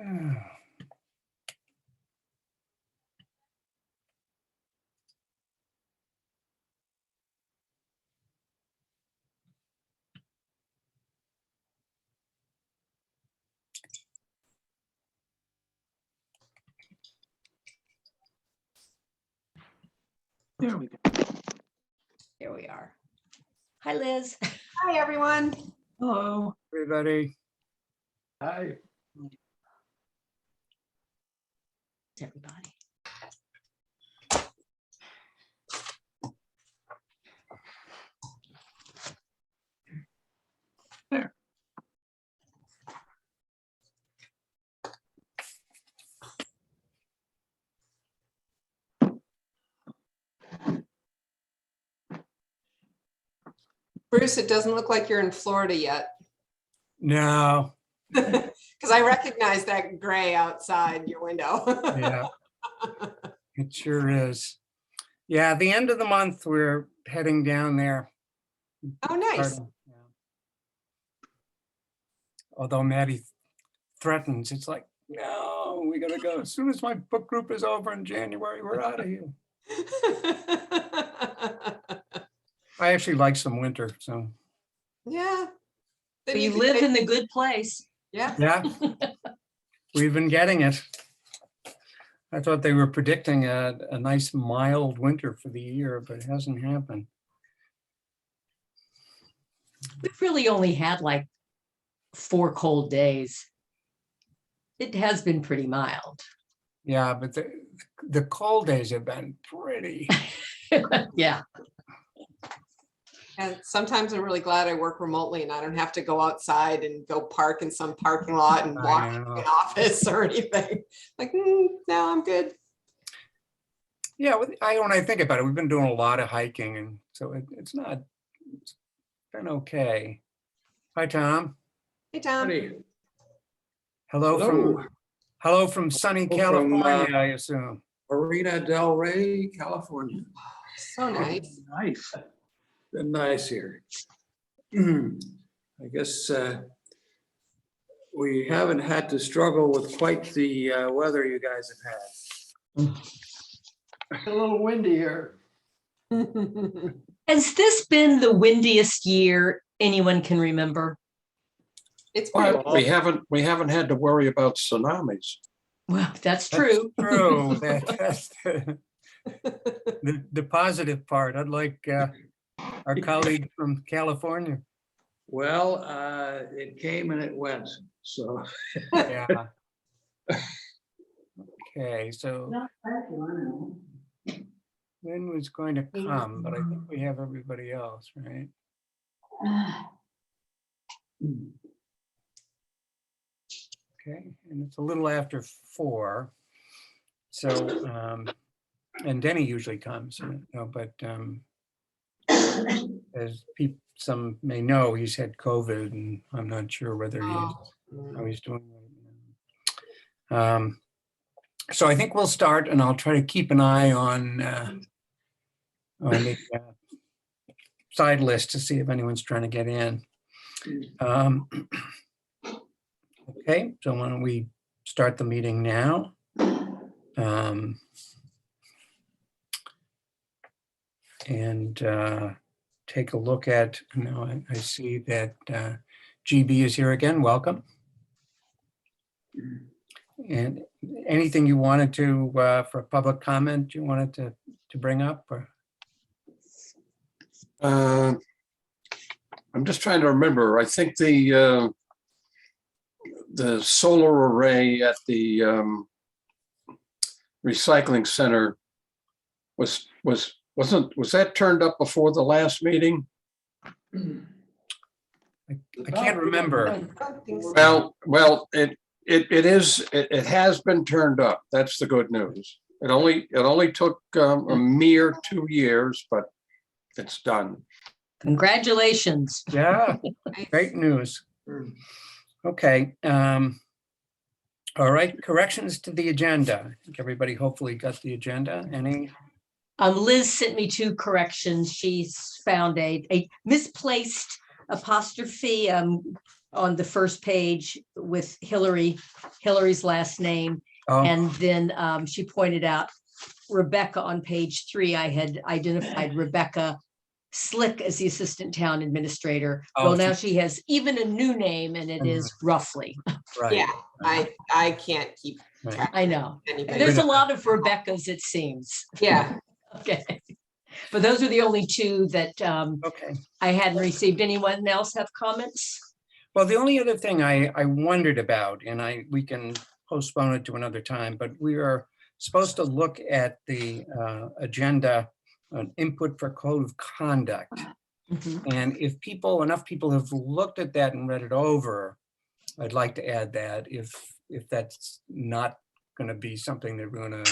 There we go. Here we are. Hi, Liz. Hi, everyone. Hello. Everybody. Hi. Everybody. There. Bruce, it doesn't look like you're in Florida yet. No, Because I recognize that gray outside your window. yeah, it sure is. Yeah, the end of the month, we're heading down there. Oh, nice. Yeah. Although Maddie threatens, it's like, no, we gotta go. As soon as my book group is over in January, we're out of here. I actually like some winter, so. Yeah. But you live in the good place. Yeah. Yeah, we've been getting it. I thought they were predicting a nice mild winter for the year, but it hasn't happened. We've really only had like 4 cold days. It has been pretty mild. Yeah, but the cold days have been pretty. Yeah. And sometimes I'm really glad I work remotely and I don't have to go outside and go park in some parking lot and I walk to know. an office or anything. Like, no, I'm good. Yeah, when I think about it, we've been doing a lot of hiking, and so it's been okay. Hi, Tom. Hey, Tom. Hello from sunny Hello from, California, I assume. Marina Del Rey, California. So nice. Nice. Been nice here. I guess we haven't had to struggle with quite the weather you guys have had. A little windy here. Has this been the windiest year anyone can remember? It's pretty Well, we haven't had to worry about tsunamis. Well, that's true. That's true. That's the positive part, unlike our colleague from California. Well, it came and it went, so. Yeah. Okay, so Lynn was going to come, but I think we have everybody else, right? Okay, and it's a little after 4. So, and Denny usually comes, you know, but as some may know, he's had COVID, and I'm not sure whether how he's doing right now. So I think we'll start, and I'll try to keep an eye on the side list to see if anyone's trying to get in. Okay, so why don't we start the meeting now? And take a look at, I see that GB is here again. Welcome. And anything you wanted to, for public comment, you wanted to bring up? Or? I'm just trying to remember. I think the solar array at the recycling center was that turned up before the last meeting? I can't remember. Well, it has been turned up. That's the good news. It only took a mere 2 years, but it's done. Congratulations. Yeah, great news. Okay. All right, corrections to the agenda. I think everybody hopefully got the agenda. Any? Liz sent me 2 corrections. She's found a misplaced apostrophe on the first page with Hillary's last name. Oh, And then she pointed out Rebecca on page 3. I had identified Rebecca Slick as the assistant town administrator. Oh, Well, now she has even a new name, and it is Roughly. right. Yeah, I can't keep Right. track I of know. anybody. There's a lot of Rebeccas, it seems. Yeah, Okay. But those are the only two that Okay. I hadn't received. Anyone else have comments? Well, the only other thing I wondered about, and we can postpone it to another time, but we are supposed to look at the agenda, input for code of conduct. Mhm. And if enough people have looked at that and read it over, I'd like to add that if that's not going to be something that we're going to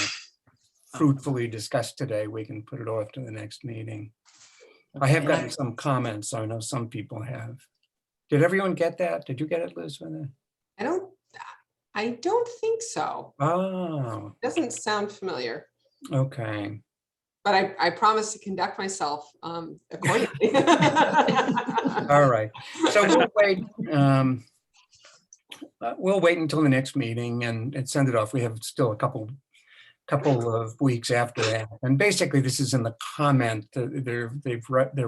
fruitfully discuss today, we can put it off to the next meeting. I have Okay. gotten some comments. I know some people have. Did everyone get that? Did you get it, Liz? I don't think so. Oh, Doesn't sound familiar, okay. but I promise to conduct myself accordingly. All right. So we'll wait until the next meeting and send it off. We have still a couple of weeks after that. And basically this is in the comment. They're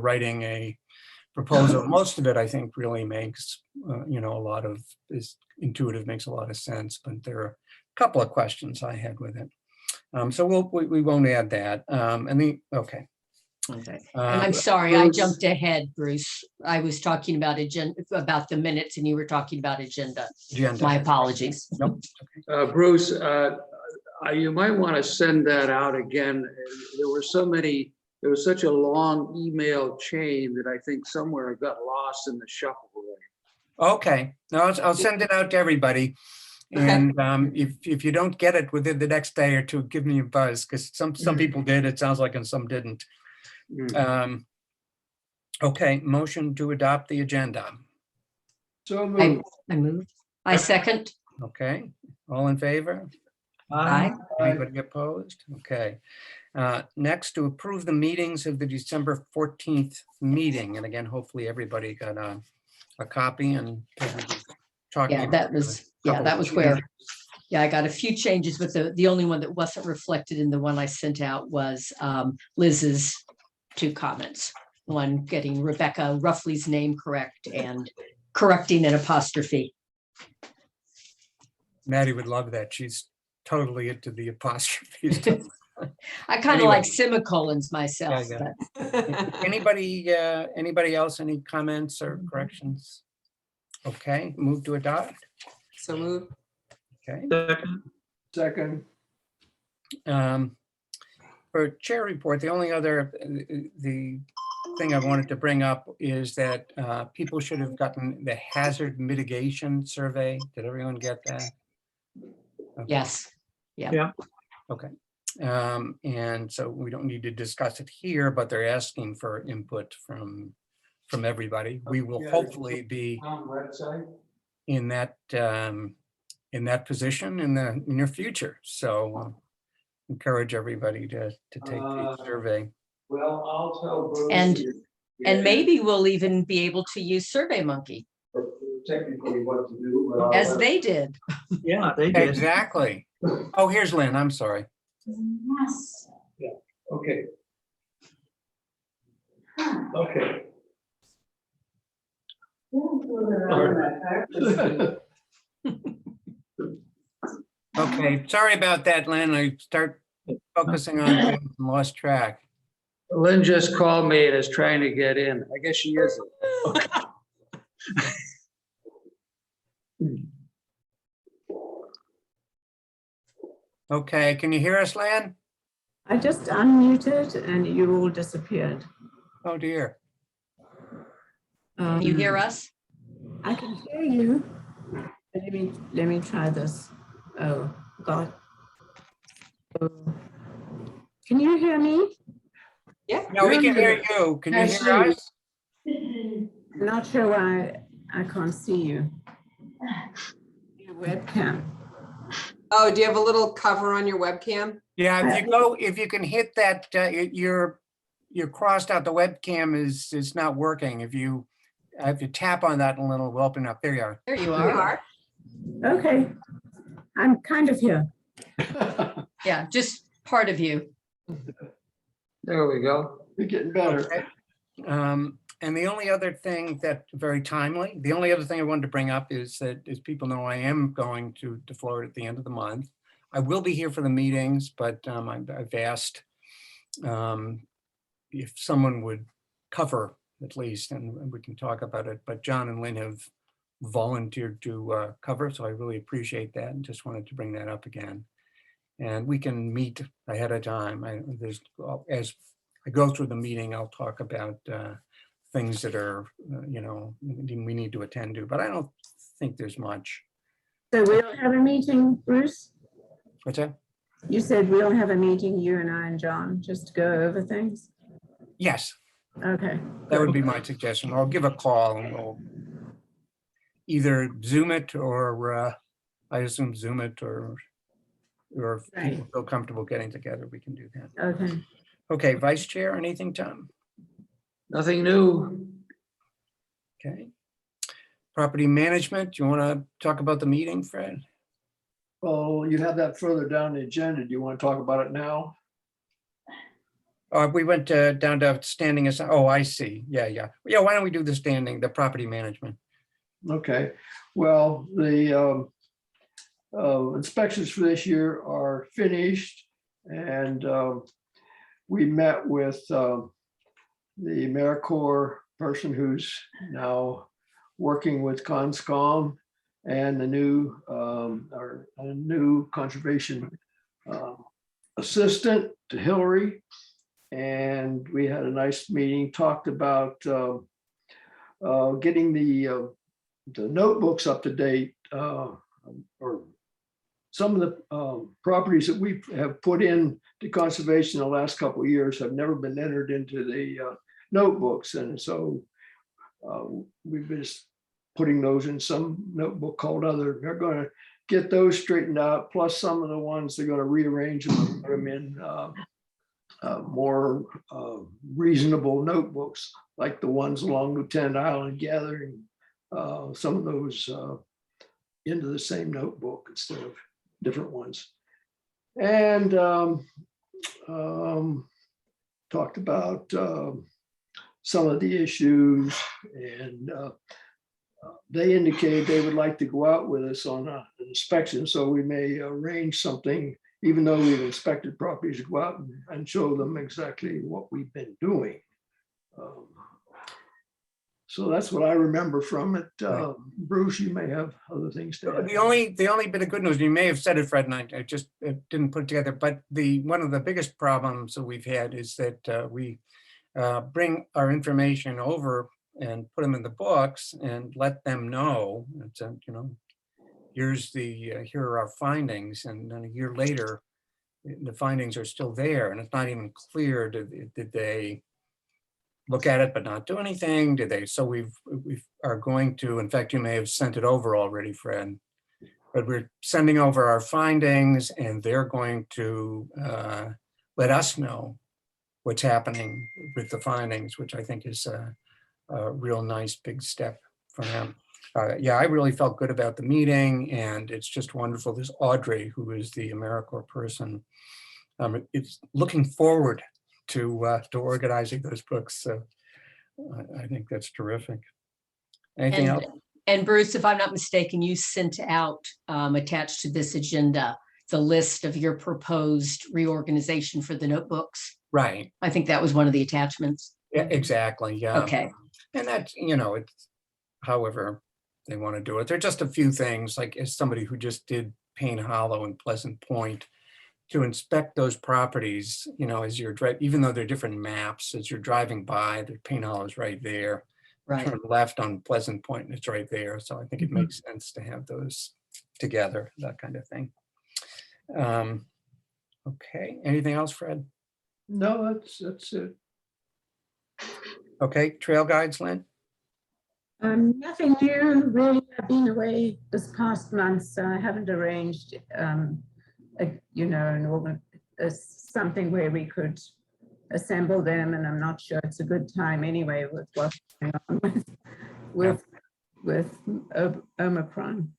writing a proposal. Most of it, I think, really makes, is intuitive, makes a lot of sense, but there are a couple of questions I had with it. So we won't add that. Okay. Okay. And I'm sorry, I jumped ahead, Bruce. I was talking about about the minutes, and you were talking about agenda. My apologies. Nope. Bruce, you might want to send that out again. There was such a long email chain that I think somewhere it got lost in the shuffle. Okay. No, I'll send it out to everybody. And if you don't get it within the next day or two, give me a buzz, because some people did, it sounds like, and some didn't. Okay, motion to adopt the agenda. So moved. I moved. I second. Okay, all in favor? Aye. Anybody opposed? Okay. Next, to approve the meetings of the December 14th meeting. And again, hopefully everybody got a copy and talking. Yeah, that was where, I got a few changes, but the only one that wasn't reflected in the one I sent out was Liz's 2 comments. One, getting Rebecca Roughly's name correct and correcting an apostrophe. Maddie would love that. She's totally into the apostrophes. I kind of like semicolons myself. Yeah. But Anybody else, any comments or corrections? Okay, move to adopt. So move. Okay. Second. For chair report, the only other, the thing I wanted to bring up is that people should have gotten the hazard mitigation survey. Did everyone get that? Okay. yes. Okay. And so we don't need to discuss it here, but they're asking for input from everybody. We will hopefully be in that position in the near future. So encourage everybody to take the survey. Well, I'll tell Bruce. And maybe we'll even be able to use SurveyMonkey Technically what to do, but as they did. Yeah, they did. Exactly. Oh, here's Lynn. I'm sorry. Okay. Okay. Okay, sorry about that, Lynn. I start focusing on things and lost track. Lynn just called me and is trying to get in. I guess she is. Okay, can you hear us, Lynn? I just unmuted and you all disappeared. Oh dear. Can you hear us? I can hear you. Let me try this. Oh God. Oh. Can you hear me? Yeah. No, we can hear you. Can you hear us? Not sure why I can't see you. Your webcam. Oh, do you have a little cover on your webcam? Yeah, if you can hit that, you're crossed out. The webcam is not working. If you if you tap on that, a little will open up. There you are. There you You are. are? Okay, I'm kind of here. Yeah, just part of you. There we go. You're getting better. Okay. And the only other thing that very timely, the only other thing I wanted to bring up is that, as people know, I am going to Florida at the end of the month. I will be here for the meetings, but I've asked if someone would cover at least, and we can talk about it, but John and Lynn have volunteered to cover, so I really appreciate that and just wanted to bring that up again. And we can meet ahead of time. As I go through the meeting, I'll talk about things that are, we need to attend to, but I don't think there's much. So we'll have a meeting, Bruce? What's that? You said we'll have a meeting, you and I and John, just to go over things? Yes, Okay. that would be my suggestion. I'll give a call and we'll either Zoom it or I assume Zoom it, or if people feel comfortable getting together, we can do that. Okay. Okay, Vice Chair, anything, Tom? Nothing new. Okay. Property Management, do you want to talk about the meeting, Fred? Well, you have that further down the agenda. Do you want to talk about it now? We went down to standing as, oh, I see. Yeah. Why don't we do the Property Management? Okay, well, the inspections for this year are finished, and we met with the AmeriCorps person who's now working with Conscom and the new conservation assistant to Hillary. And we had a nice meeting, talked about getting the notebooks up to date, or some of the properties that we have put in to conservation in the last couple of years have never been entered into the notebooks. And so we've been just putting those in some notebook called other. They're going to get those straightened out, plus some of the ones they're going to rearrange them and put them in more reasonable notebooks, like the ones along Lieutenant Island, gathering some of those into the same notebook instead of different ones. And talked about some of the issues, and they indicated they would like to go out with us on an inspection, so we may arrange something, even though we've inspected properties, to go out and show them exactly what we've been doing. So that's what I remember from it. Right. Bruce, you may have other things to add. The only bit of good news, you may have said it, Fred, and I just didn't put it together, but one of the biggest problems that we've had is that we bring our information over and put them in the books and let them know, here are our findings, and then a year later, the findings are still there, and it's not even clear, did they look at it but not do anything? Did they? So we are going to, in fact, you may have sent it over already, Fred, but we're sending over our findings, and they're going to let us know what's happening with the findings, which I think is a real nice big step for them. Yeah, I really felt good about the meeting, and it's just wonderful. There's Audrey, who is the AmeriCorps person. It's looking forward to organizing those books. So I think that's terrific. Anything else? And Bruce, if I'm not mistaken, you sent out attached to this agenda the list of your proposed reorganization for the notebooks. Right. I think that was one of the attachments. Yeah, exactly. Yeah. Okay. And that's, it's however they want to do it. There are just a few things, like as somebody who just did Payne Hollow and Pleasant Point, to inspect those properties, as you're driving, even though they're different maps, as you're driving by, the Payne Hollow is right there. Right. Turn left on Pleasant Point and it's right there. So I think it makes sense to have those together, that kind of thing. Okay, anything else, Fred? No, that's it. Okay, trail guides, Lynn? Nothing new, really. I've been away this past month, so I haven't arranged, something where we could assemble them, and I'm not sure it's a good time anyway with what's going on with with Omicron.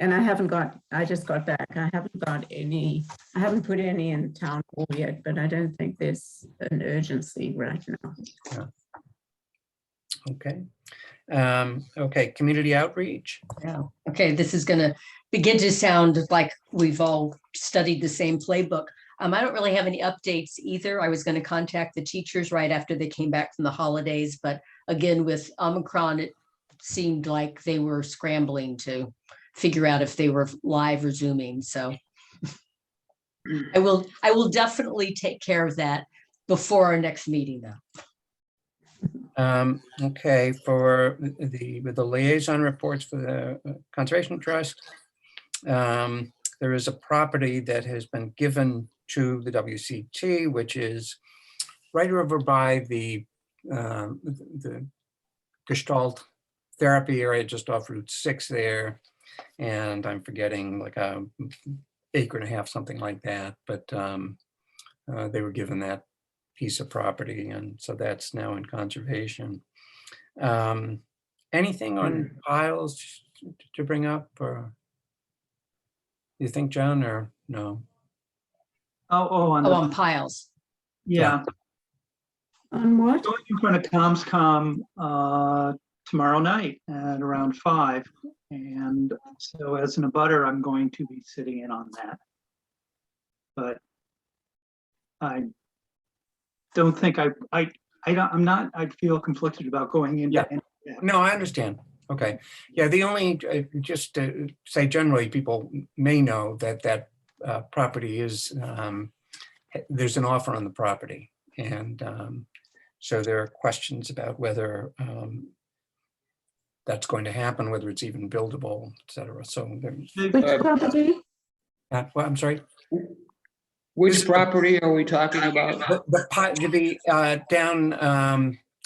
And I just got back. I haven't put any in town hall yet, but I don't think there's an urgency right now. Okay. Okay, community outreach. Yeah. Okay, this is going to begin to sound like we've all studied the same playbook. I don't really have any updates either. I was going to contact the teachers right after they came back from the holidays, but again, with Omicron, it seemed like they were scrambling to figure out if they were live or Zooming. So I will definitely take care of that before our next meeting, though. Okay, for the liaison reports for the Conservation Trust, there is a property that has been given to the WCT, which is right over by the Gestalt therapy area just off Route 6 there. And I'm forgetting like a acre and a half, something like that. But they were given that piece of property, and so that's now in conservation. Anything on piles to bring up, or you think, John, or no? On piles. Yeah, On what? going in front of Comscom tomorrow night at around 5. And so as an abutter, I'm going to be sitting in on that. But I don't think I feel conflicted about going into. Yeah. any- No, I understand. Okay. Yeah, the only, just to say generally, people may know that property is, there's an offer on the property. And so there are questions about whether that's going to happen, whether it's even buildable, et cetera. So, Which property? well, I'm sorry. Which property are we talking about? Down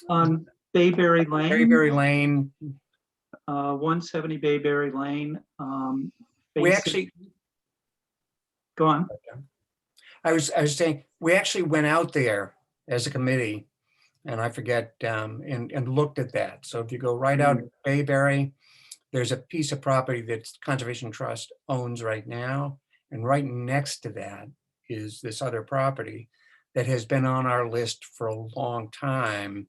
On Bayberry Lane. Berry Lane. 170 Bayberry Lane. We actually, Go on. I was saying, we actually went out there as a committee, and I forget, and looked at that. So if you go right out Bayberry, there's a piece of property that Conservation Trust owns right now. And right next to that is this other property that has been on our list for a long time,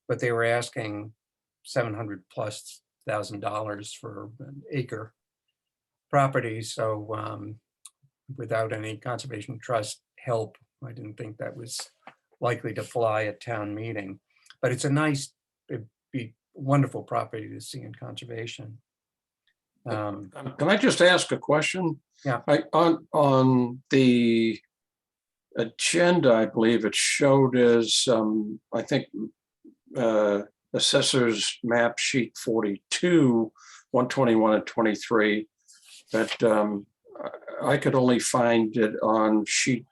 but they were asking $700,000+ for an acre property. So without any Conservation Trust help, I didn't think that was likely to fly at town meeting. But it's a nice, it'd be wonderful property to see in conservation. Can I just ask a question? Yeah. On the agenda, I believe it showed as, I think, Assessor's Map Sheet 42, 121 and 23, that I could only find it on sheet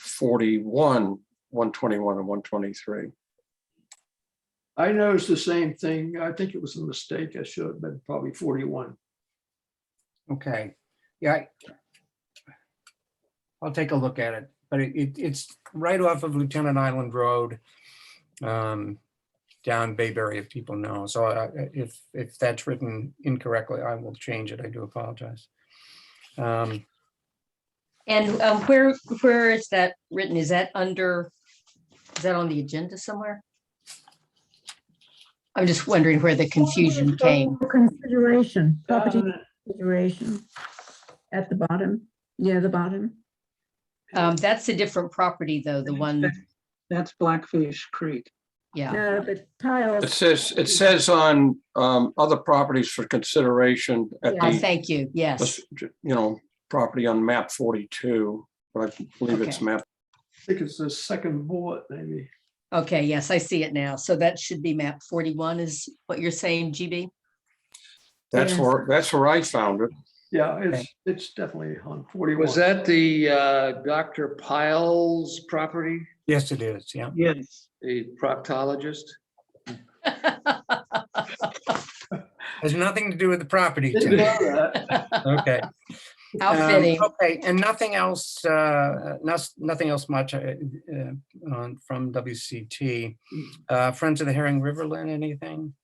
41, 121 and 123. I noticed the same thing. I think it was a mistake. I should have been probably 41. Okay, yeah, I'll take a look at it, but it's right off of Lieutenant Island Road, down Bayberry, if people know. So if that's written incorrectly, I will change it. I do apologize. And where is that written? Is that on the agenda somewhere? I'm just wondering where the confusion came. Consideration, property consideration at the bottom, near the bottom. That's a different property, though, the one, That's Blackfish Creek. yeah. No, but tiles. It says on other properties for consideration at Oh, the, thank you, yes. property on map 42, but I believe it's Okay. map. I think it's the second bullet, maybe. Okay, yes, I see it now. So that should be map 41 is what you're saying, GB? That's where I found it. Yeah, it's definitely on 41. Was that the Dr. Piles property, Yes, it is, yeah. Yes. a proctologist? Has nothing to do with the property. Didn't Tim. know that. Okay. How fitting. Okay, and nothing else, nothing else much. from WCT. Friends of the Herring River, Lynn, anything?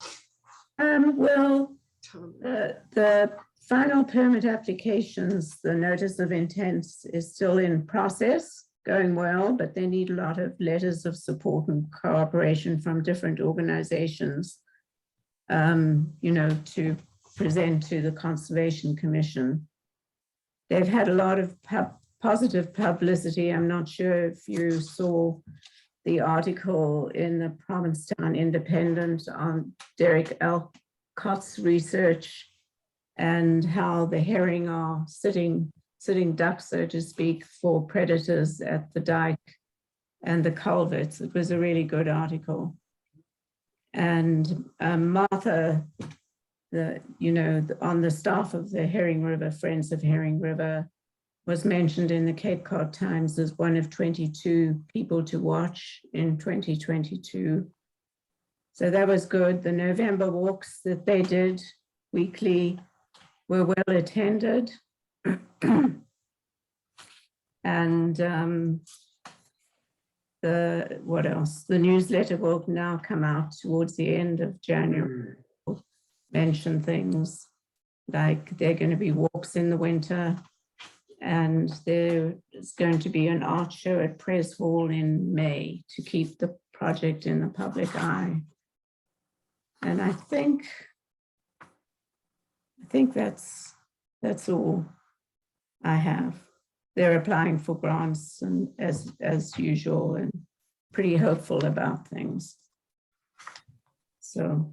Well, the final permit applications, the notice of intent is still in process, going well, but they need a lot of letters of support and cooperation from different organizations, to present to the Conservation Commission. They've had a lot of positive publicity. I'm not sure if you saw the article in the Provincetown Independent on Derek Alcott's research and how the herring are sitting ducks, so to speak, for predators at the dike and the culverts. It was a really good article. And Martha, on the staff of the Herring River, Friends of Herring River, was mentioned in the Cape Cod Times as one of 22 people to watch in 2022. So that was good. The November walks that they did weekly were well attended. And what else? The newsletter will now come out towards the end of January. Mention things like there are going to be walks in the winter, and there is going to be an art show at Press Hall in May to keep the project in the public eye. And I think that's all I have. They're applying for grants and as usual, and pretty hopeful about things. So.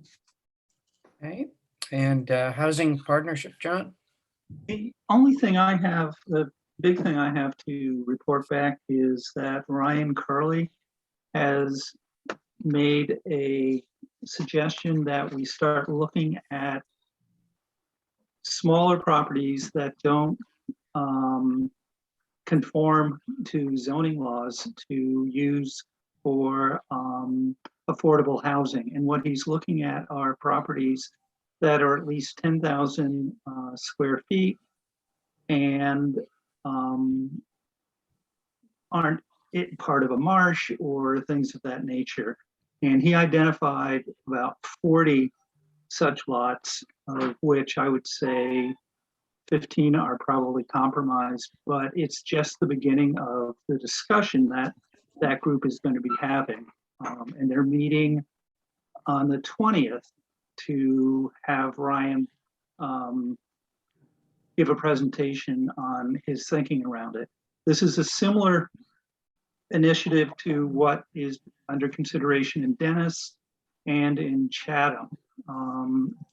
Okay, and Housing Partnership, John? The only thing I have, the big thing I have to report back is that Ryan Curley has made a suggestion that we start looking at smaller properties that don't conform to zoning laws to use for affordable housing. And what he's looking at are properties that are at least 10,000 square feet and aren't part of a marsh or things of that nature. And he identified about 40 such lots, of which I would say 15 are probably compromised, but it's just the beginning of the discussion that that group is going to be having. And they're meeting on the 20th to have Ryan give a presentation on his thinking around it. This is a similar initiative to what is under consideration in Dennis and in Chatham.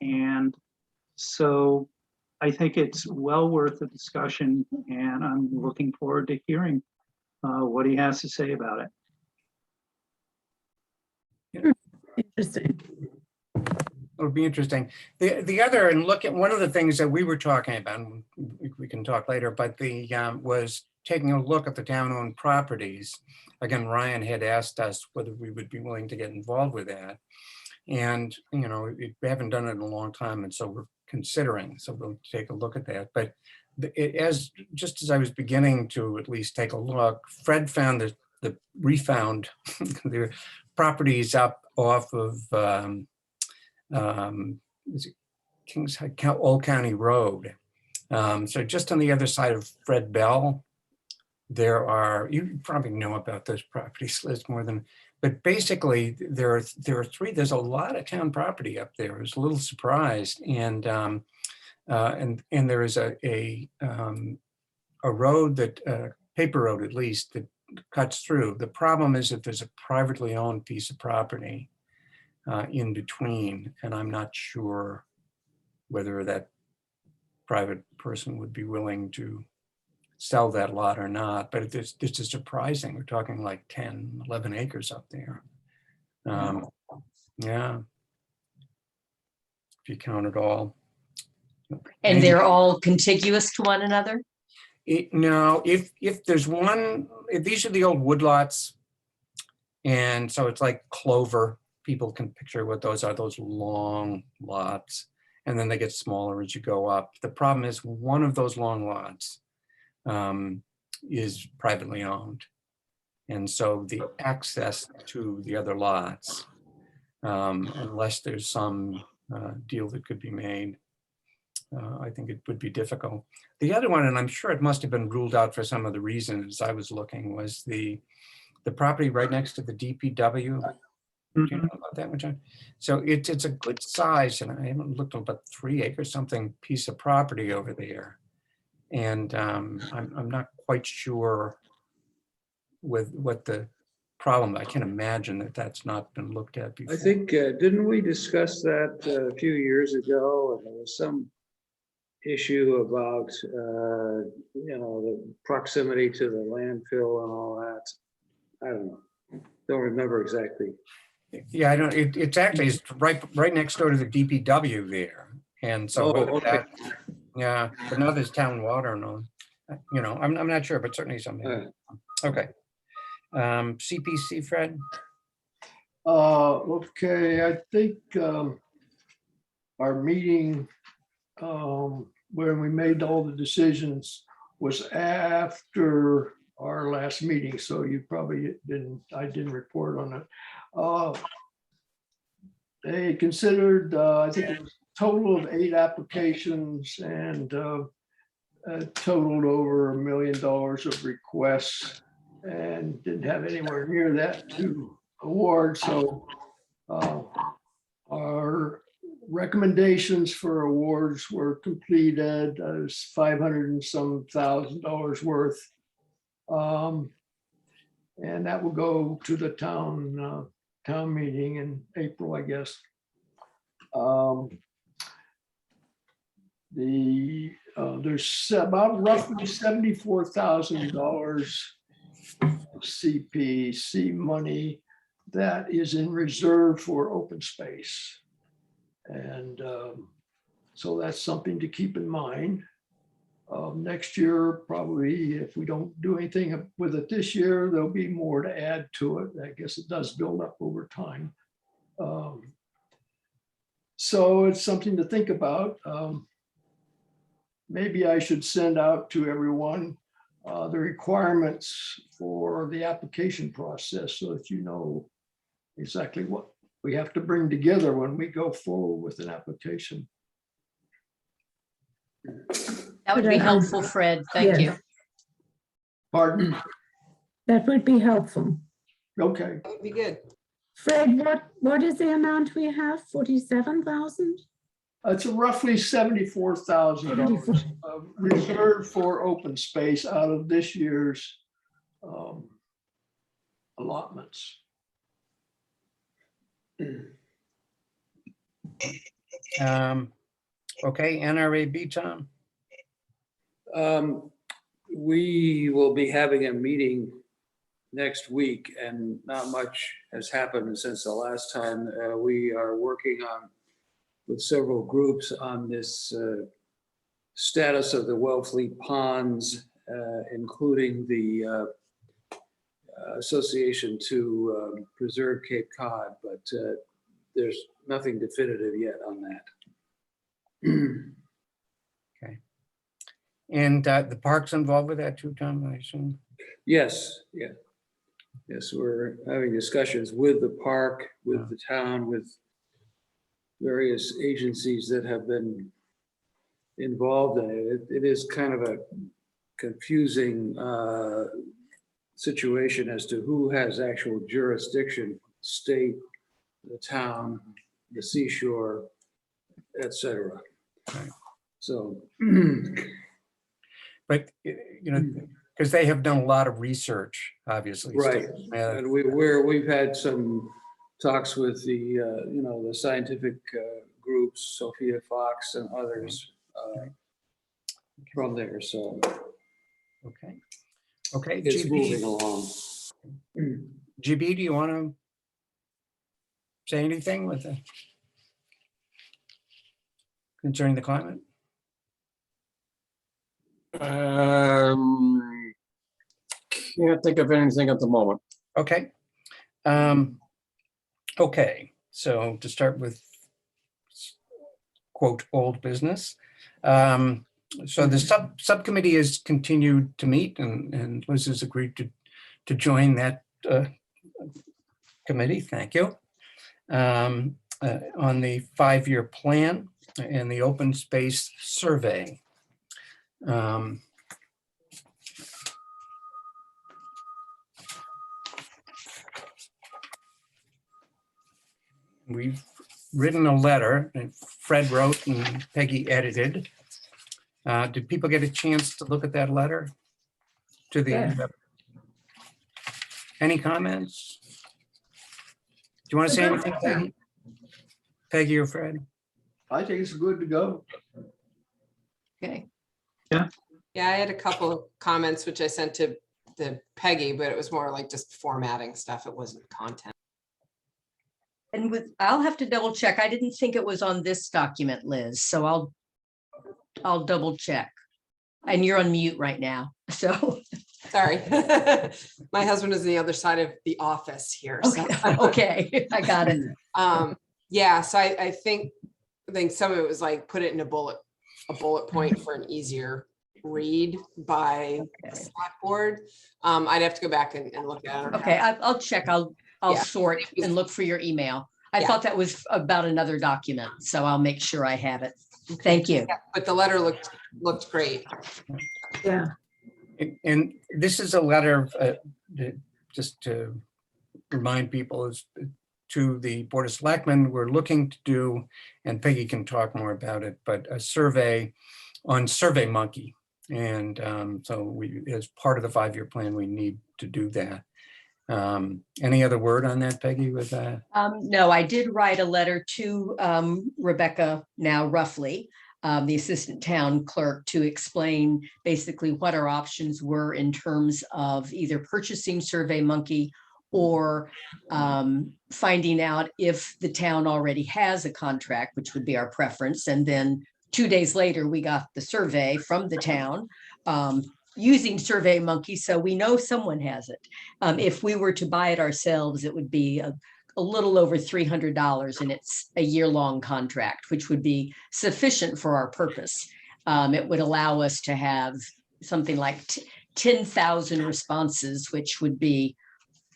And so I think it's well worth the discussion, and I'm looking forward to hearing what he has to say about it. Interesting. It'll be interesting. The other, and look at one of the things that we were talking about, and we can talk later, but was taking a look at the town-owned properties. Again, Ryan had asked us whether we would be willing to get involved with that. And, we haven't done it in a long time, and so we're considering, so we'll take a look at that. But just as I was beginning to at least take a look, Fred found refound the properties up off of is it Old County Road. So just on the other side of Fred Bell, you probably know about those properties, Liz, more than, but basically there are three. There's a lot of town property up there. I was a little surprised, and there is a road that paper road at least that cuts through. The problem is that there's a privately owned piece of property in between, and I'm not sure whether that private person would be willing to sell that lot or not, but this is surprising. We're talking like 10, 11 acres up there. Yeah, if you count it all. And they're all contiguous to one another? No, if there's one, if these are the old woodlots, and so it's like clover. People can picture what those are, those long lots, and then they get smaller as you go up. The problem is one of those long lots is privately owned, And so the access to the other lots, unless there's some deal that could be made, I think it would be difficult. The other one, and I'm sure it must have been ruled out for some of the reasons I was looking, was the property right next to the DPW. Do you know about that one, John? So it's a good size, and I haven't looked at about 3 acres something piece of property over there. And I'm not quite sure with what the problem. I can imagine that that's not been looked at before. I think, didn't we discuss that a few years ago? And there was some issue about, the proximity to the landfill and all that. I don't know. Don't remember exactly. Yeah, I don't. It's actually it's right next door to the DPW there, and so Oh, whether okay. yeah. But now there's town water and all. I'm not sure, but certainly something. All right. Okay. CPC, Fred. Okay, I think our meeting when we made all the decisions was after our last meeting, so you probably I didn't report on it. They considered, I think it was a total of 8 applications and totaled over $1 million of requests and didn't have anywhere near that to award. So our recommendations for awards were completed. It was $500 and some thousand worth. And that will go to the town meeting in April, I guess. There's about roughly $74,000 CPC money that is in reserve for open space. And so that's something to keep in mind. Next year, probably if we don't do anything with it this year, there'll be more to add to it. I guess it does build up over time. So it's something to think about. Maybe I should send out to everyone the requirements for the application process so that you know exactly what we have to bring together when we go forward with an application. That would be helpful, Fred. Thank you. Yes, Pardon? that would be helpful. Okay. That would be good. Fred, what is the amount we have? 47,000? It's a roughly $74,000 reserved for open space out of this year's allotments. Okay, NRAB, Tom. We will be having a meeting next week, and not much has happened since the last time. We are working with several groups on this status of the Wellfleet ponds, including the Association to Preserve Cape Cod, but there's nothing definitive yet on that. Okay. And the park's involved with that too, Tom, I assume? Yes, yeah. Yes, we're having discussions with the park, with the town, with various agencies that have been involved in it. It is kind of a confusing situation as to who has actual jurisdiction: state, the town, the seashore, etc. Right. So, But, because they have done a lot of research, obviously. right, Yeah. and we've had some talks with the scientific groups, Sophia Fox and others from there. So Okay. Okay. it's moving along. GB, do you want to say anything with the concerning the climate? Can't think of anything at the moment. Okay. Okay, so to start with, quote, old business. So the subcommittee has continued to meet, and Liz has agreed to to join that committee. Thank you. On the 5-year plan and the open space survey. We've written a letter, and Fred wrote and Peggy edited. Did people get a chance to look at that letter? To the Yes. Any comments? Do you want to say anything, Peggy? Peggy or Fred? I think it's good to go. Okay. Yeah, I had a couple of comments which I sent to Peggy, but it was more like just formatting stuff. It wasn't content. And I'll have to double check. I didn't think it was on this document, Liz, so I'll double check. And you're on mute right now, so. Sorry. My husband is on the other side of the office here. So. Okay, I got it. Yeah, so I think some of it was like put it in a bullet point for an easier read by the select board. I'd have to go back and look at it. Okay, I'll check. I'll Yeah. sort and look for your email. I Yeah. thought that was about another document, so I'll make sure I have it. Thank you. Yeah, but the letter looked great. Yeah, And this is a letter, just to remind people, is to the Board of Selectmen. We're looking to do, and Peggy can talk more about it, but a survey on SurveyMonkey. And so we, as part of the 5-year plan, we need to do that. Any other word on that, Peggy, with that? No, I did write a letter to Rebecca now roughly, the assistant town clerk, to explain basically what our options were in terms of either purchasing SurveyMonkey or finding out if the town already has a contract, which would be our preference. And then 2 days later, we got the survey from the town using SurveyMonkey, so we know someone has it. If we were to buy it ourselves, it would be a little over $300, and it's a year-long contract, which would be sufficient for our purpose. It would allow us to have something like 10,000 responses, which would be,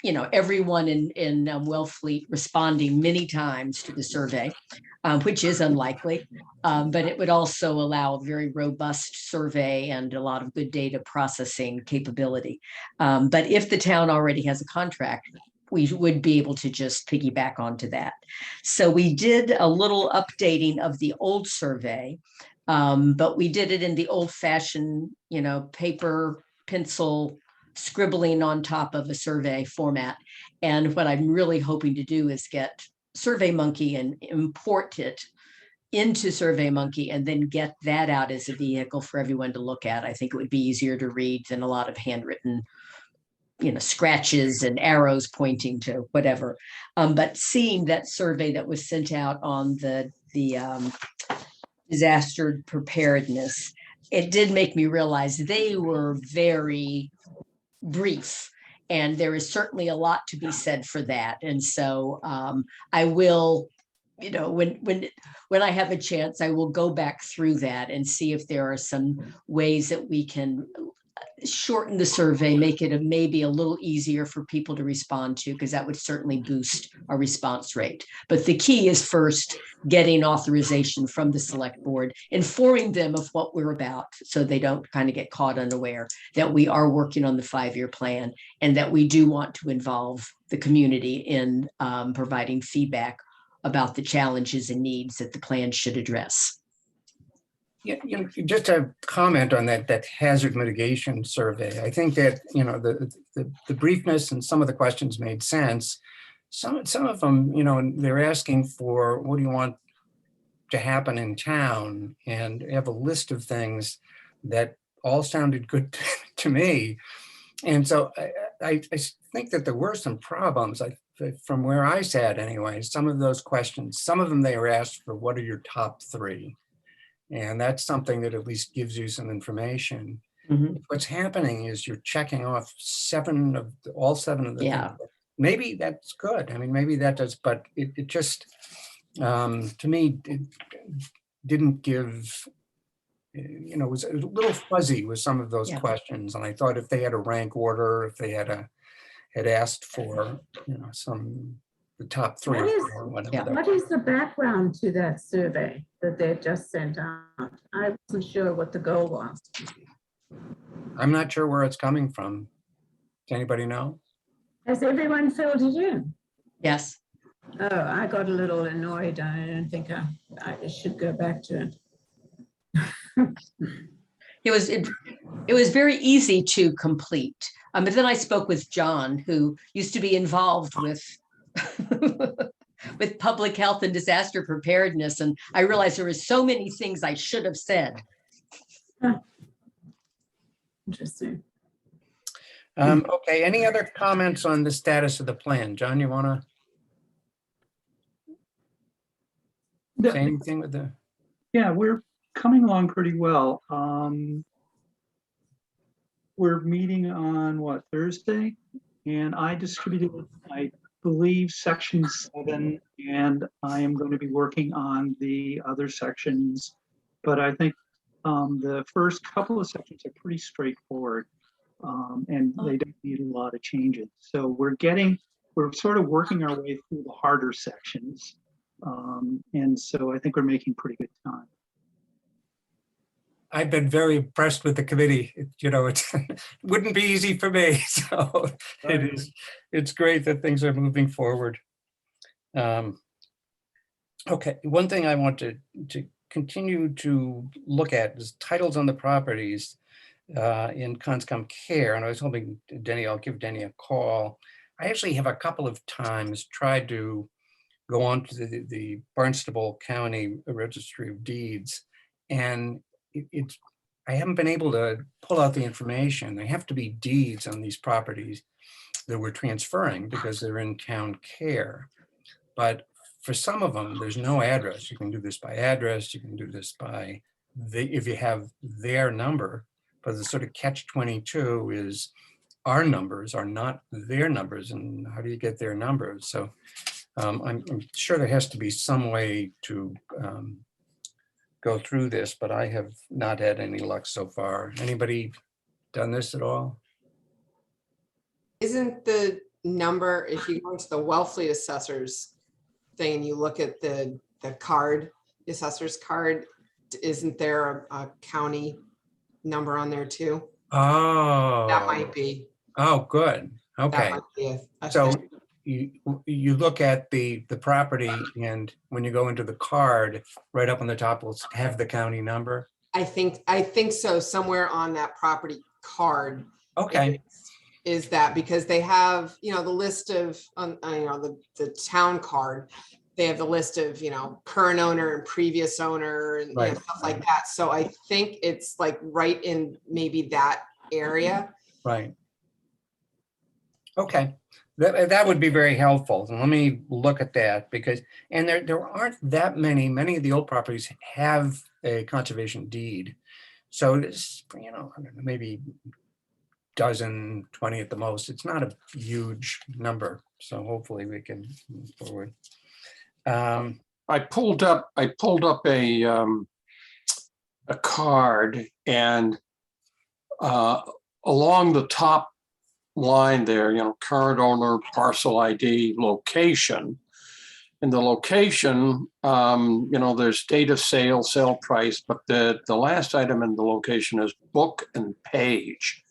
you know, everyone in Wellfleet responding many times to the survey, which is unlikely, but it would also allow a very robust survey and a lot of good data processing capability. But if the town already has a contract, we would be able to just piggyback onto that. So we did a little updating of the old survey, but we did it in the old-fashioned, you know, paper, pencil, scribbling on top of a survey format. And what I'm really hoping to do is get SurveyMonkey and import it into SurveyMonkey and then get that out as a vehicle for everyone to look at. I think it would be easier to read than a lot of handwritten, you know, scratches and arrows pointing to whatever. But seeing that survey that was sent out on the disaster preparedness, it did make me realize they were very brief, and there is certainly a lot to be said for that. And so I will, you know, when I have a chance, I will go back through that and see if there are some ways that we can shorten the survey, make it maybe a little easier for people to respond to, because that would certainly boost our response rate. But the key is first getting authorization from the select board, informing them of what we're about so they don't kind of get caught unaware that we are working on the 5-year plan and that we do want to involve the community in providing feedback about the challenges and needs that the plan should address. Yeah, you know, just a comment on that hazard mitigation survey. I think that, you know, the briefness and some of the questions made sense. Some of them, you know, they're asking for, what do you want to happen in town? And have a list of things that all sounded good to me. And so I think that there were some problems, from where I sat anyway. Some of those questions, some of them they were asked for, what are your top 3? And that's something that at least gives you some information. Mhm. What's happening is you're checking off all seven of the Yeah. things. Maybe that's good. I mean, maybe that does, but it just, to me, it didn't give, you know, it was a little fuzzy with some of those Yeah. questions. And I thought if they had a rank order, if they had a, had asked for, the top three What is- or whatever. Yeah. that What is the background to that survey that they just sent out? I wasn't sure what the goal was. I'm not sure where it's coming from. Does anybody know? Has everyone filled it in? Yes. Oh, I got a little annoyed. I don't think I should go back to it. It was very easy to complete. But then I spoke with John, who used to be involved with with public health and disaster preparedness, and I realized there were so many things I should have said. Interesting. Okay, any other comments on the status of the plan? John, you want to say anything with the? Yeah, we're coming along pretty well. We're meeting on what, Thursday? And I distributed, I believe, section 7, and I am going to be working on the other sections. But I think the first couple of sections are pretty straightforward, and they don't need a lot of changes. So we're sort of working our way through the harder sections. And so I think we're making pretty good time. I've been very impressed with the committee. It wouldn't be easy for me. So it's great that things are moving forward. Okay, one thing I want to continue to look at is titles on the properties in Conscom Care. And I was hoping I'll give Denny a call. I actually have a couple of times tried to go on to the Barnstable County Registry of Deeds, and I haven't been able to pull out the information. They have to be deeds on these properties that we're transferring because they're in town care. But for some of them, there's no address. You can do this by address. You can do this by if you have their number. But the sort of catch-22 is our numbers are not their numbers, and how do you get their numbers? So I'm sure there has to be some way to go through this, but I have not had any luck so far. Anybody done this at all? Isn't the number, if you go into the Wellfleet assessors thing and you look at the card, the assessor's card, isn't there a county number on there too? Oh. That might be. Oh, good. That Okay. might be a So thing. you look at the property, and when you go into the card, right up on the top will have the county number. I think so. Somewhere on that property card Okay. is that, because they have, the list of, the town card, they have the list of, current owner and previous owner and Right. stuff like that. So I think it's like right in maybe that area. Right. Okay. That would be very helpful. And let me look at that, because, and there aren't that many of the old properties have a conservation deed. So it's, I don't know, maybe dozen, 20 at the most. It's not a huge number. So hopefully we can move forward. I pulled up a card, and along the top line there, current owner, parcel ID, location. In the location, there's date of sale, sale price, but the last item in the location is book and page.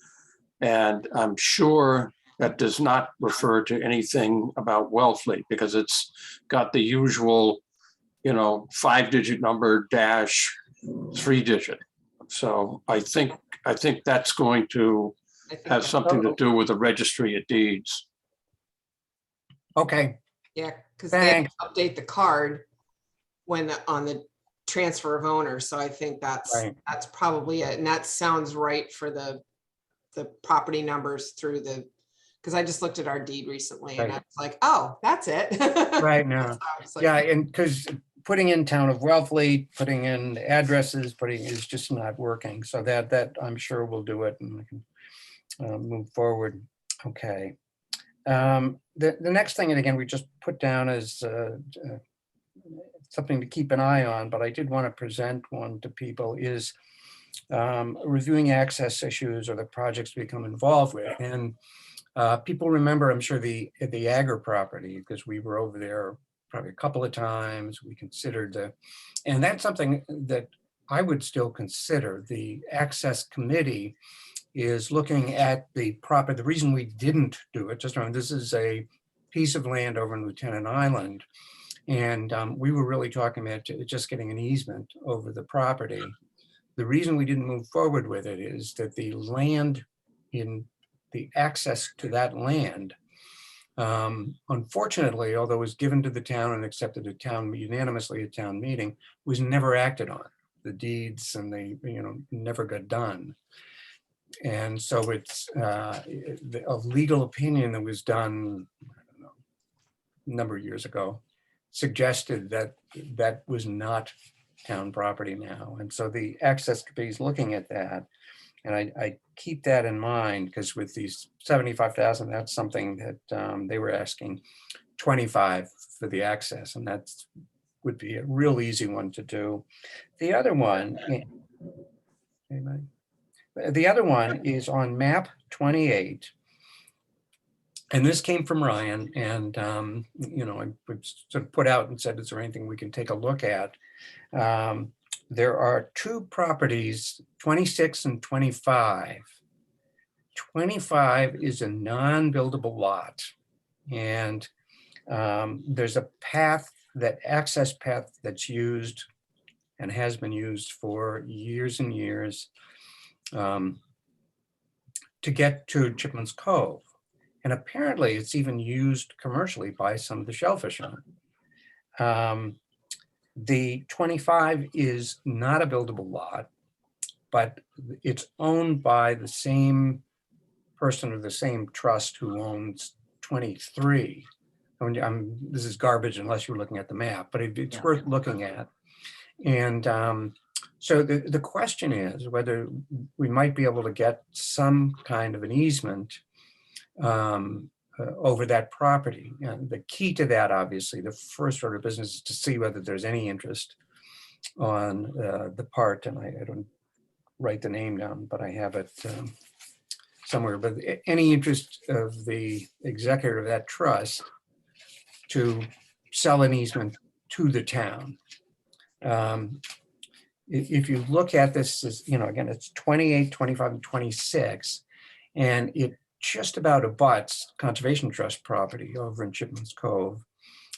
And I'm sure that does not refer to anything about Wellfleet, because it's got the usual, 5-digit number dash 3-digit. So I think that's going to I think have that- something to do with the registry of deeds. Okay. Yeah, because they have Thanks. to update the card on the transfer of owner. So I think that's Right. that's probably it. And that sounds right for the property numbers through because I just looked at our deed recently and Right. I was like, oh, that's it. Right now. So I was like, Yeah, and because putting in town of Wellfleet, putting in addresses, is just not working. So that I'm sure will do it, and we can move forward. Okay. The next thing, and again, we just put down as something to keep an eye on, but I did want to present one to people, is reviewing access issues or the projects we become involved with. And People remember, I'm sure, the Agger property, because we were over there probably a couple of times. We considered and that's something that I would still consider. The Access Committee is looking at the property. The reason we didn't do it, just remember, this is a piece of land over in Lieutenant Island. And we were really talking about just getting an easement over the property. The reason we didn't move forward with it is that the land in the access to that land, unfortunately, although it was given to the town and accepted unanimously at town meeting, was never acted on. The deeds and they, never got done. And so it's a legal opinion that was done, I don't know, a number of years ago, suggested that that was not town property now. And so the Access Committee is looking at that. And I keep that in mind, because with these 75,000, that's something that they were asking 25 for the access, and that would be a real easy one to do. The other one, is on map 28. And this came from Ryan, and I sort of put out and said, is there anything we can take a look at? There are two properties, 26 and 25. 25 is a non-buildable lot. And there's a access path that's used and has been used for years and years to get to Chipman's Cove. And apparently it's even used commercially by some of the shellfishermen. The 25 is not a buildable lot, but it's owned by the same person or the same trust who owns 23. This is garbage unless you're looking at the map, but it's worth looking at. And so the question is whether we might be able to get some kind of an easement over that property. And the key to that, obviously, the first order of business is to see whether there's any interest on the part, and I don't write the name down, but I have it somewhere, but any interest of the executor of that trust to sell an easement to the town. If you look at this, again, it's 28, 25, and 26, and it just about abuts Conservation Trust property over in Chipman's Cove.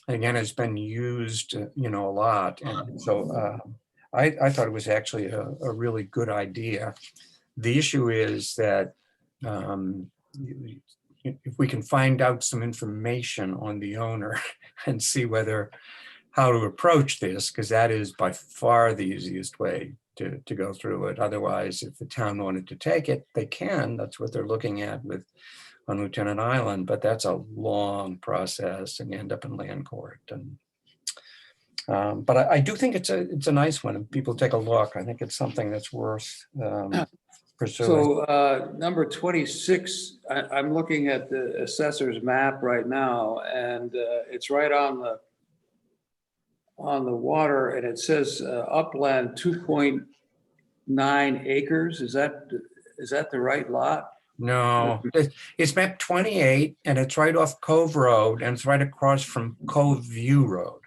And again, it's been used, a lot. And so I thought it was actually a really good idea. The issue is that if we can find out some information on the owner and see how to approach this, because that is by far the easiest way to go through it. Otherwise, if the town wanted to take it, they can. That's what they're looking at on Lieutenant Island, but that's a long process and you end up in land court. And but I do think it's a nice one, and people take a look. I think it's something that's worth pursuing. So number 26, I'm looking at the assessor's map right now, and it's right on the water, and it says upland 2.9 acres. Is that the right lot? No, it's map 28, and it's right off Cove Road, and it's right across from Cove View Road.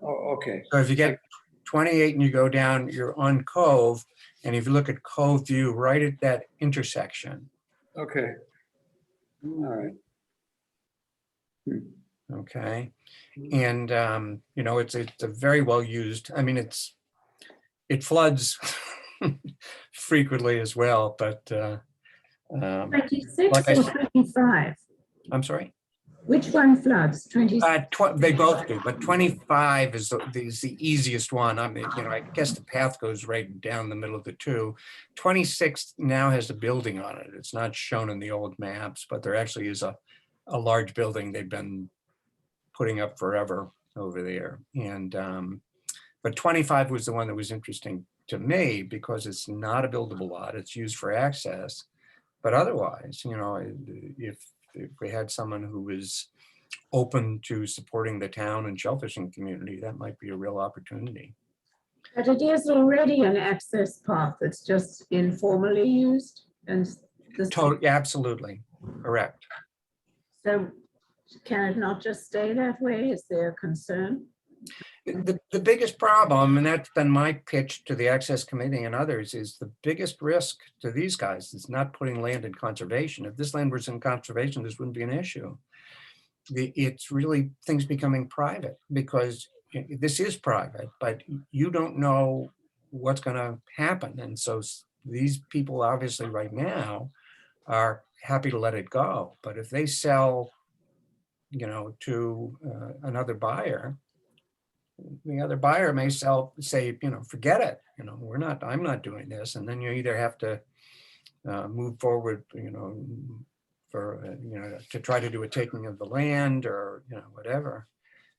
Oh, okay. So if you get 28 and you go down, you're on Cove, and if you look at Cove View, right at that intersection. Okay. All right. Okay. And, it's a very well used, it floods frequently as well, but 26 like I or said- 25? I'm sorry? Which one floods? 26? They both do, but 25 is the easiest one. I guess the path goes right down the middle of the two. 26 now has a building on it. It's not shown in the old maps, but there actually is a large building they've been putting up forever over there. And but 25 was the one that was interesting to me because it's not a buildable lot. It's used for access. But otherwise, if we had someone who was open to supporting the town and shellfishing community, that might be a real opportunity. But it is already an access path. It's just informally used. And Totally, absolutely. Correct. So can it not just stay that way? Is there a concern? The biggest problem, and that's been my pitch to the Access Committee and others, is the biggest risk to these guys is not putting land in conservation. If this land was in conservation, this wouldn't be an issue. It's really things becoming private because this is private, but you don't know what's going to happen. And so these people obviously right now are happy to let it go. But if they sell, to another buyer, the other buyer may say, forget it, I'm not doing this. And then you either have to move forward, to try to do a taking of the land or, whatever.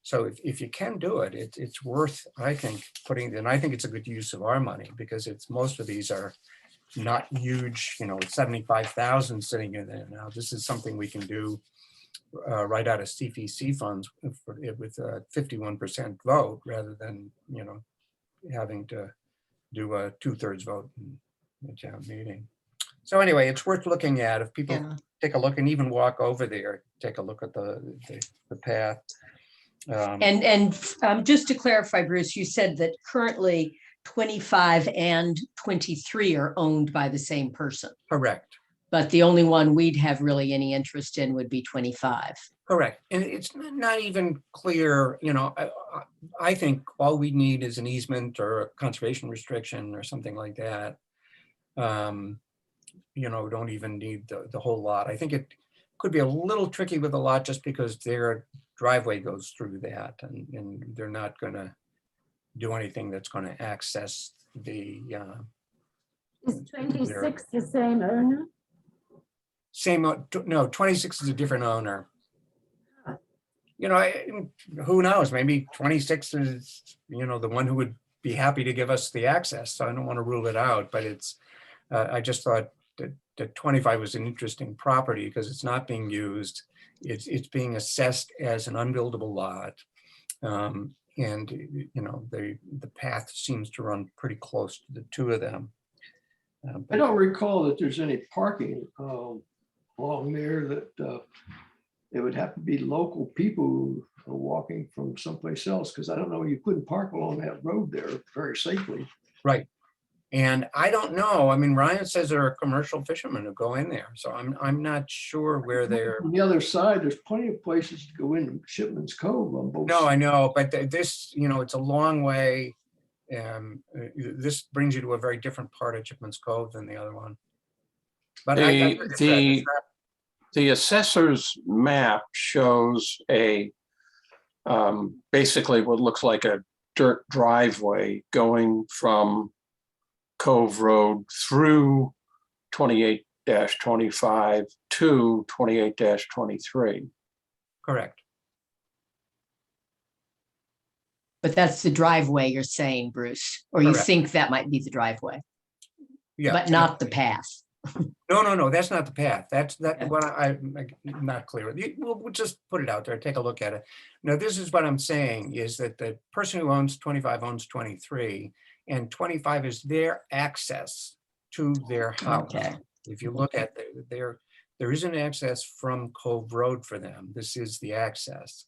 So if you can do it, it's worth, I think, and I think it's a good use of our money because most of these are not huge, 75,000 sitting in there now. This is something we can do right out of CPC funds with a 51% vote rather than, having to do a 2/3 vote in the town meeting. So anyway, it's worth looking at if people Yeah. take a look and even walk over there, take a look at the path. And just to clarify, Bruce, you said that currently 25 and 23 are owned by the same person, Correct. but the only one we'd have really any interest in would be 25. Correct. And it's not even clear, I think all we need is an easement or a conservation restriction or something like that. Don't even need the whole lot. I think it could be a little tricky with a lot just because their driveway goes through that and they're not going to do anything that's going to access the Is 26 the same owner? no, 26 is a different owner. Who knows? Maybe 26 is, the one who would be happy to give us the access. So I don't want to rule it out, but I just thought that 25 was an interesting property because it's not being used. It's being assessed as an unbuildable lot. And, the path seems to run pretty close to the two of them. I don't recall that there's any parking along there that it would have to be local people who are walking from someplace else, because I don't know, you couldn't park along that road there very safely. Right. And I don't know. I mean, Ryan says there are commercial fishermen who go in there. So I'm not sure where they're. On the other side, there's plenty of places to go into Shipman's Cove on both. No, I know, but this, it's a long way. This brings you to a very different part of Chipman's Cove than the other one. But the assessor's map shows basically what looks like a dirt driveway going from Cove Road through 28-25 to 28-23. Correct. But that's the driveway you're saying, Bruce, or you Correct. think that might be the driveway, Yeah. but not the path. No, that's not the path. That's what I'm not clear. We'll just put it out there, take a look at it. Now, this is what I'm saying is that the person who owns 25 owns 23, and 25 is their access to their house. Okay. If you look at there is an access from Cove Road for them. This is the access.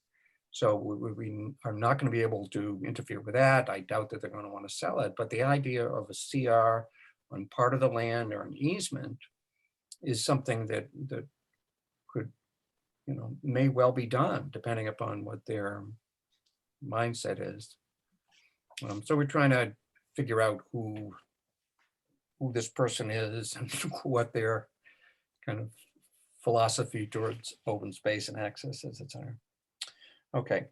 So we are not going to be able to interfere with that. I doubt that they're going to want to sell it, but the idea of a CR on part of the land or an easement is something that could, may well be done depending upon what their mindset is. So we're trying to figure out who this person is and what their kind of philosophy towards open space and access is, etc. Okay.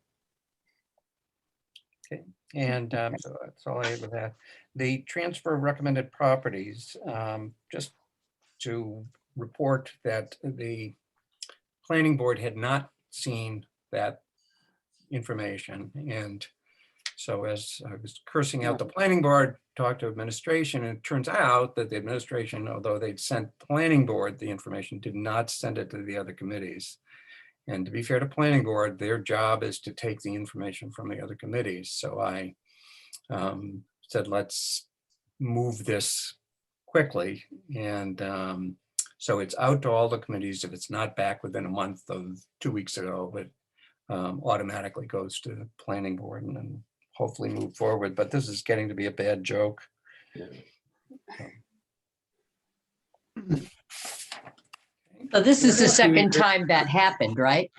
And so that's all I have with that. The transfer of recommended properties, just to report that the planning board had not seen that information. And so as I was cursing out the planning board, talked to administration, and it turns out that the administration, although they'd sent planning board the information, did not send it to the other committees. And to be fair to planning board, their job is to take the information from the other committees. So I said, let's move this quickly. And So it's out to all the committees. If it's not back within a month of 2 weeks ago, it automatically goes to the planning board and then hopefully move forward. But this is getting to be a bad joke. So this is the second time that happened, right?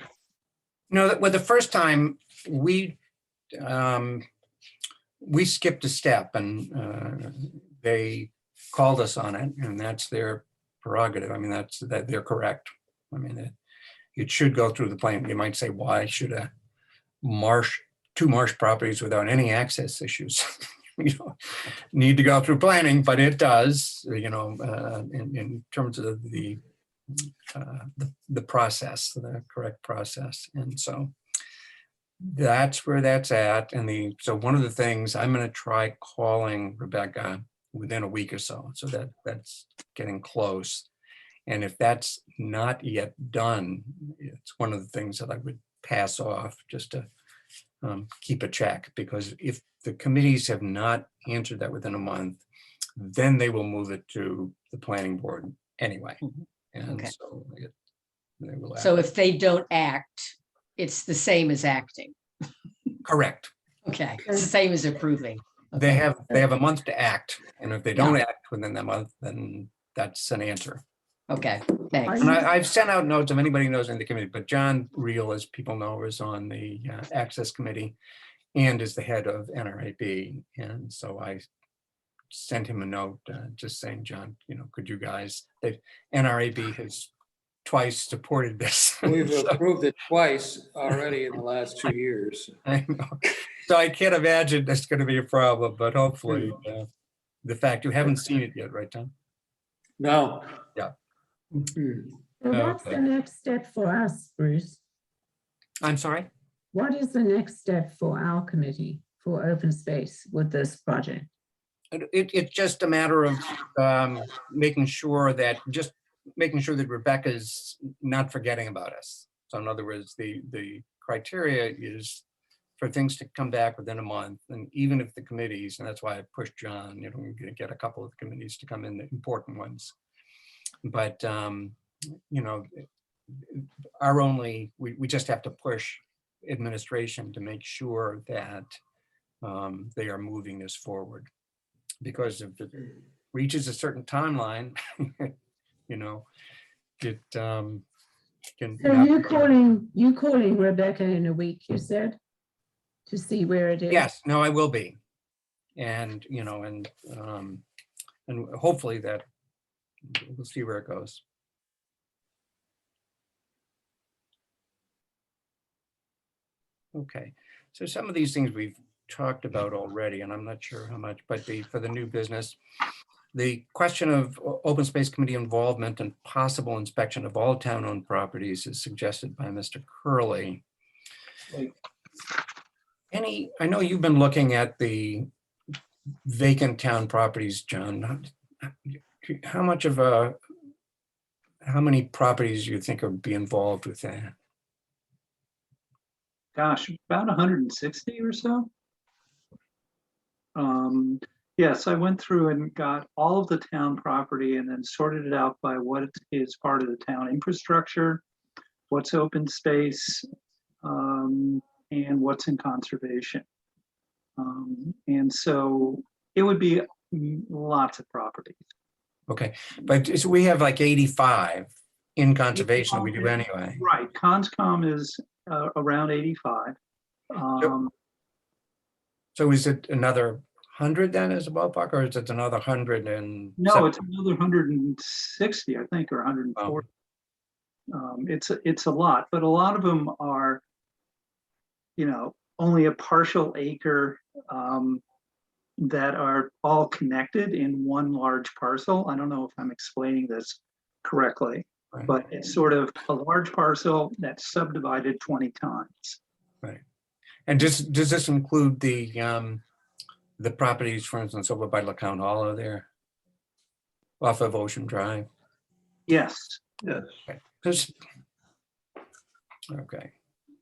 Well, the first time we skipped a step and they called us on it, and that's their prerogative. I mean, that they're correct. I mean, it should go through the plan. You might say, why should two marsh properties without any access issues need to go through planning? But it does, in terms of the process, the correct process. And so that's where that's at. And so one of the things I'm going to try calling Rebecca within a week or so. So that's getting close. And if that's not yet done, it's one of the things that I would pass off just to keep a check, because if the committees have not answered that within a month, then they will move it to the planning board anyway. And Okay. so they will So act. if they don't act, it's the same as acting. Correct. Okay, it's the same as approving. They Okay. have a month to act, and if they don't act within that month, then that's an answer. Okay, thanks. And I've sent out notes if anybody knows in the committee, but John Reel, as people know, is on the access committee and is the head of NRAB. And so I sent him a note just saying, John, could you guys, NRAB has twice supported this. We've So, approved it twice already in the last 2 years. I know. So I can't imagine that's going to be a problem, but hopefully the fact you haven't seen it yet, right, Tom? No. Yeah. So what's Okay. the next step for us, Bruce? I'm sorry? What is the next step for our committee for open space with this project? It's just a matter of making sure that Rebecca's not forgetting about us. So in other words, the criteria is for things to come back within a month. And even if the committees, and that's why I pushed John, we're going to get a couple of committees to come in, the important ones. But, we just have to push administration to make sure that they are moving this forward. Because if it reaches a certain timeline, it can. So you calling Rebecca in a week, you said, to see where it is? Yes, no, I will be. And, and hopefully that we'll see where it goes. Okay, so some of these things we've talked about already, and I'm not sure how much, but for the new business, the question of open space committee involvement and possible inspection of all town-owned properties is suggested by Mr. Curley. I know you've been looking at the vacant town properties, John. How many properties do you think would be involved with that? Gosh, about 160 or so. Yes, I went through and got all of the town property and then sorted it out by what is part of the town infrastructure, what's open space, and what's in conservation. And so it would be lots of properties. Okay, but so we have like 85 in conservation, we do anyway. Right, Conscom is around 85. So is it another 100 then as a ballpark, or is it another 100 and? No, it's another 160, I think, or 140. It's a lot, but a lot of them are, only a partial acre that are all connected in one large parcel. I don't know if I'm explaining this correctly, Right. but it's sort of a large parcel that's subdivided 20 times. Right. And does this include the properties, for instance, over by LeCount Hollow there, off of Ocean Drive? Yes. Yes. Okay.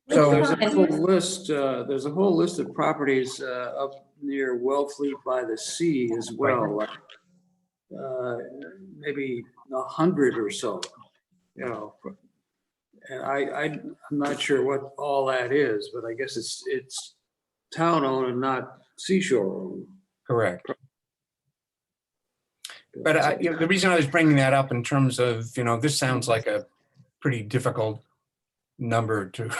So So there's a whole list of properties up near Wellfleet by the sea as well. Maybe 100 or so, you know. And I'm not sure what all that is, but I guess it's town owned and not seashore owned. Correct. But you know, the reason I was bringing that up in terms of, you know, this sounds like a pretty difficult number to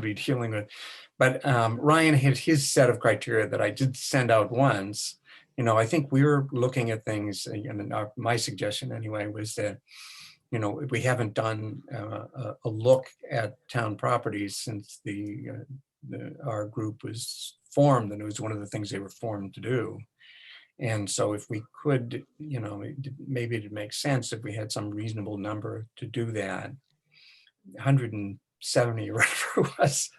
be dealing with. But Ryan had his set of criteria that I did send out once. You know, I think we were looking at things, and my suggestion anyway was that, you know, we haven't done a look at town properties since our group was formed, and it was one of the things they were formed to do. And so if we could, you know, maybe it'd make sense if we had some reasonable number to do that. 170 or whatever it was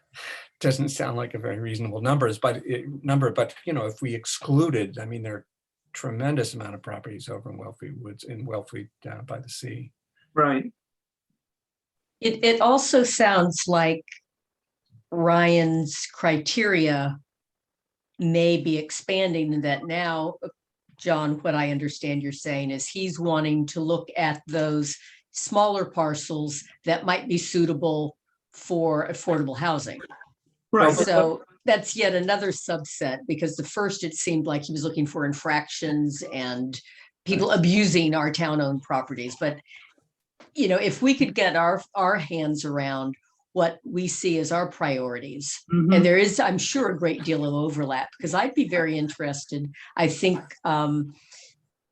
doesn't sound like a very reasonable number, but you know, if we excluded, I mean, there are tremendous amount of properties over in Wellfleet Woods, in Wellfleet by the sea. Right. It also sounds like Ryan's criteria may be expanding, in that now, John, what I understand you're saying is he's wanting to look at those smaller parcels that might be suitable for affordable housing. Right. So that's yet another subset, because the first, it seemed like he was looking for infractions and people abusing our town-owned properties. But, you know, if we could get our hands around what we see as our priorities, Mhm. and there is, I'm sure, a great deal of overlap, because I'd be very interested. I think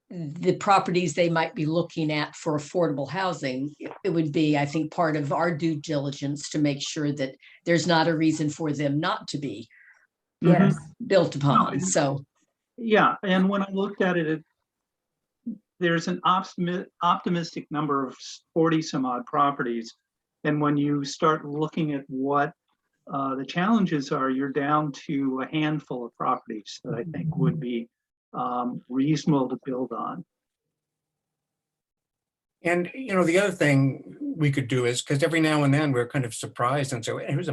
the properties they might be looking at for affordable housing, it would be, I think, part of our due diligence to make sure that there's not a reason for them not to be Yes. built upon. and- So, Yeah, and when I looked at it, there's an optimistic number of 40 some odd properties. And when you start looking at what the challenges are, you're down to a handful of properties that I think would be reasonable to build on. And, you know, the other thing we could do is, because every now and then we're kind of surprised and say, "Hey, here's a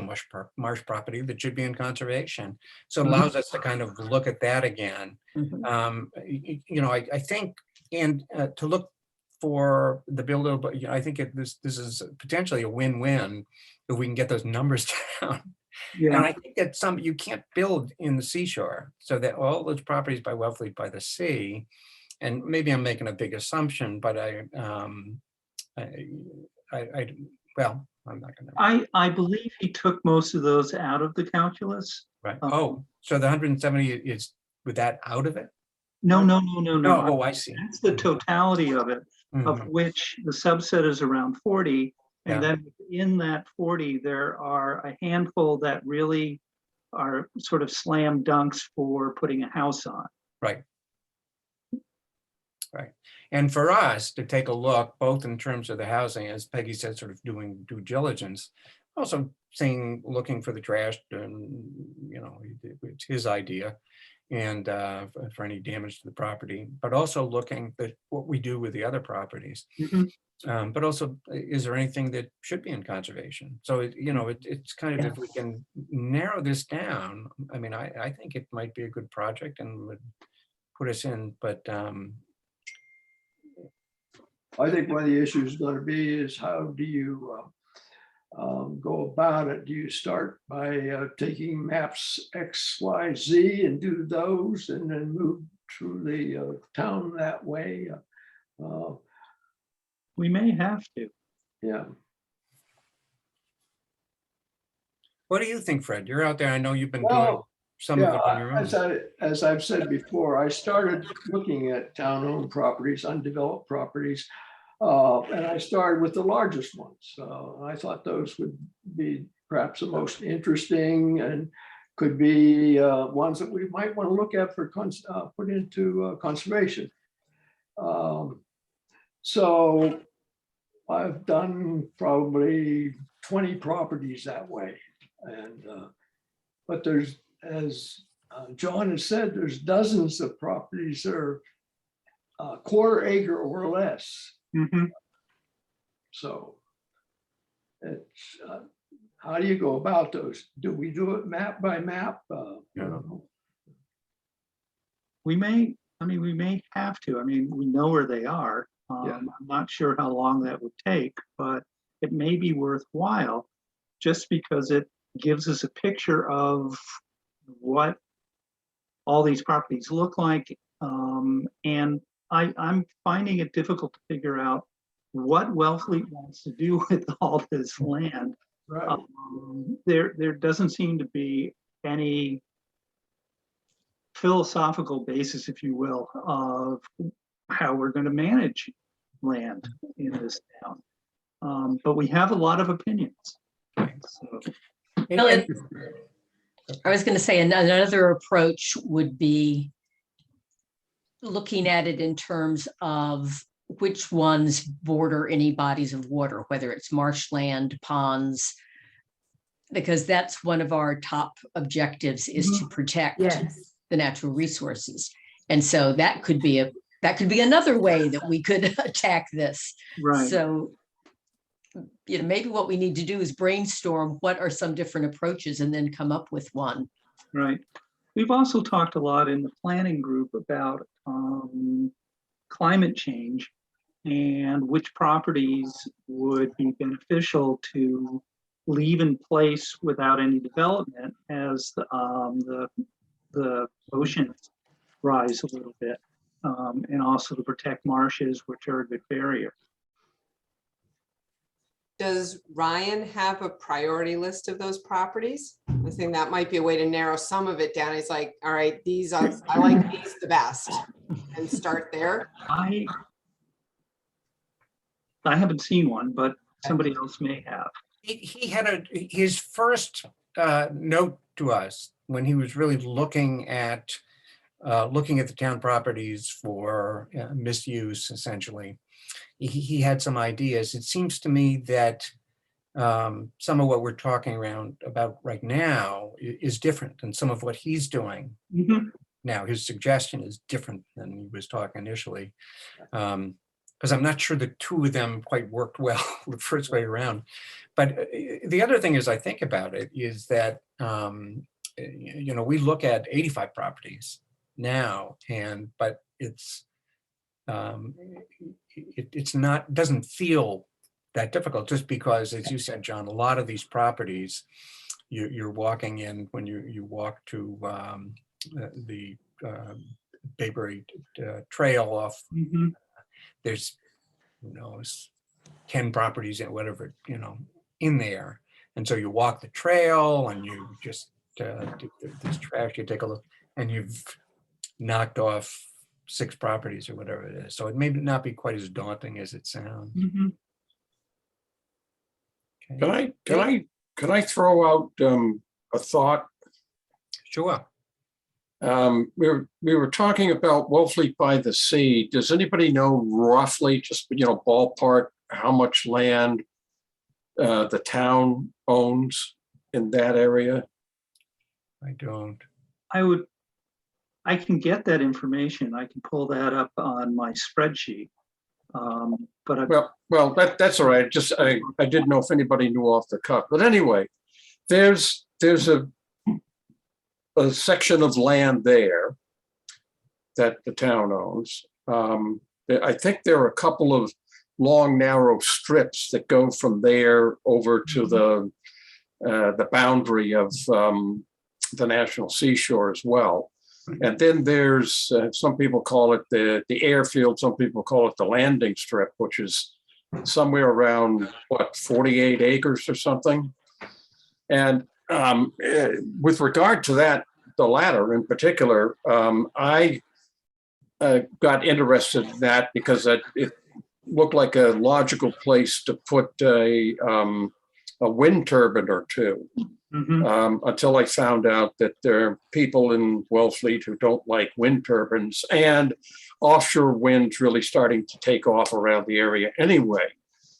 marsh property that should be in conservation." So it allows us to kind of look at that again. You know, I think, and to look for the builder, but you know, I think this is potentially a win-win if we can get those numbers down. And Yeah, I think that you can't build in the seashore, so that all those properties by Wellfleet by the sea, and maybe I'm making a big assumption, but well, I'm not gonna. I believe he took most of those out of the calculus. Right. Oh, so the 170 is with that out of it? No. Oh, I see. That's the totality of it, of Mhm. which the subset is around 40. And Yeah. then in that 40, there are a handful that really are sort of slam dunks for putting a house on. Right. Right. And for us to take a look, both in terms of the housing, as Peggy said, sort of doing due diligence, also looking for the trash, and, you know, it's his idea, and for any damage to the property, but also looking at what we do with the other properties. But also, is there anything that should be in conservation? So, you know, it's kind of, if we can narrow this down, I mean, I think it might be a good project and would put us in, but I think one of the issues is going to be is how do you go about it? Do you start by taking maps X, Y, Z and do those and then move through the town that way? We may have to. Yeah. what do you think, Fred? You're out there. I know you've been doing Well, some of it on your own. as I've said before, I started looking at town-owned properties, undeveloped properties, and I started with the largest ones. I thought those would be perhaps the most interesting and could be ones that we might want to look at for put into conservation. So I've done probably 20 properties that way, and but there's, as John has said, there's dozens of properties that are a quarter acre or less. So it's how do you go about those? Do we do it map by map? We may have to. I mean, we know where they are. Yeah. I'm not sure how long that would take, but it may be worthwhile just because it gives us a picture of what all these properties look like. And I'm finding it difficult to figure out what Wellfleet wants to do with all this land. Right. There doesn't seem to be any philosophical basis, if you will, of how we're going to manage land in this town. But we have a lot of opinions. So, Well, I was going to say another approach would be looking at it in terms of which ones border any bodies of water, whether it's marshland, ponds, because that's one of our top objectives is to protect Yes. the natural resources. And so that could be another way that we could attack this. right. So, maybe what we need to do is brainstorm what are some different approaches and then come up with one. Right. We've also talked a lot in the planning group about climate change and which properties would be beneficial to leave in place without any development as the oceans rise a little bit, and also to protect marshes, which are a good barrier. Does Ryan have a priority list of those properties? I think that might be a way to narrow some of it down. He's like, all right, I like these the best, and start there. I haven't seen one, but somebody else may have. He had his first note to us when he was really looking at the town properties for misuse, essentially. He had some ideas. It seems to me that some of what we're talking about right now is different than some of what he's doing. Mhm. Now, his suggestion is different than he was talking initially. Because I'm not sure the two of them quite worked well the first way around. But the other thing is I think about it is that, we look at 85 properties now, but doesn't feel that difficult just because, as you said, John, a lot of these properties you're walking in when you walk to the Bayberry Trail off. Mhm. There's, who knows, 10 properties and whatever, in there. And so you walk the trail and you just do this trash, you take a look, and you've knocked off 6 properties or whatever it is. So it may not be quite as daunting as it sounds. Mhm. Okay. Can I throw out a thought? Sure. We were talking about Wellfleet by the Sea. Does anybody know roughly, just ballpark, how much land the town owns in that area? I don't. I can get that information. I can pull that up on my spreadsheet. But Well, that's all right. Just I didn't know if anybody knew off the cuff. But anyway, there's a section of land there that the town owns. I think there are a couple of long, narrow strips that go from there over to the boundary of the National Seashore as well. And then there's some people call it the airfield, some people call it the landing strip, which is somewhere around 48 acres or something. And with regard to that, the latter in particular, I got interested in that because it looked like a logical place to put a wind turbine or two. Mhm. Until I found out that there are people in Wellfleet who don't like wind turbines, and offshore wind's really starting to take off around the area anyway.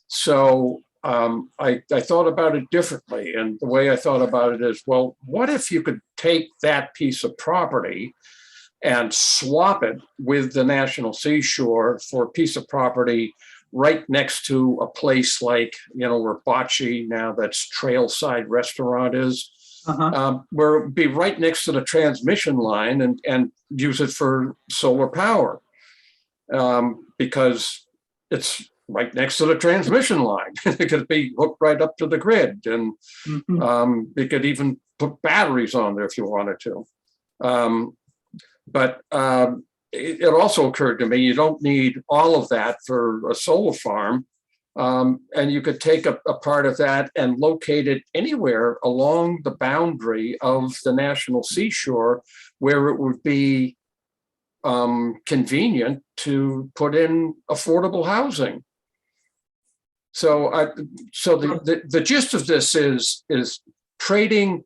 So I thought about it differently. And the way I thought about it is, well, what if you could take that piece of property and swap it with the National Seashore for a piece of property right next to a place like, where Bocce, now that's Trailside Restaurant is, where it would be right next to the transmission line and use it for solar power. Because it's right next to the transmission line. It could be hooked right up to the grid, and you could even put batteries on there if you wanted to. But it also occurred to me, you don't need all of that for a solar farm. And you could take a part of that and locate it anywhere along the boundary of the national seashore where it would be convenient to put in affordable housing. So the gist of this is trading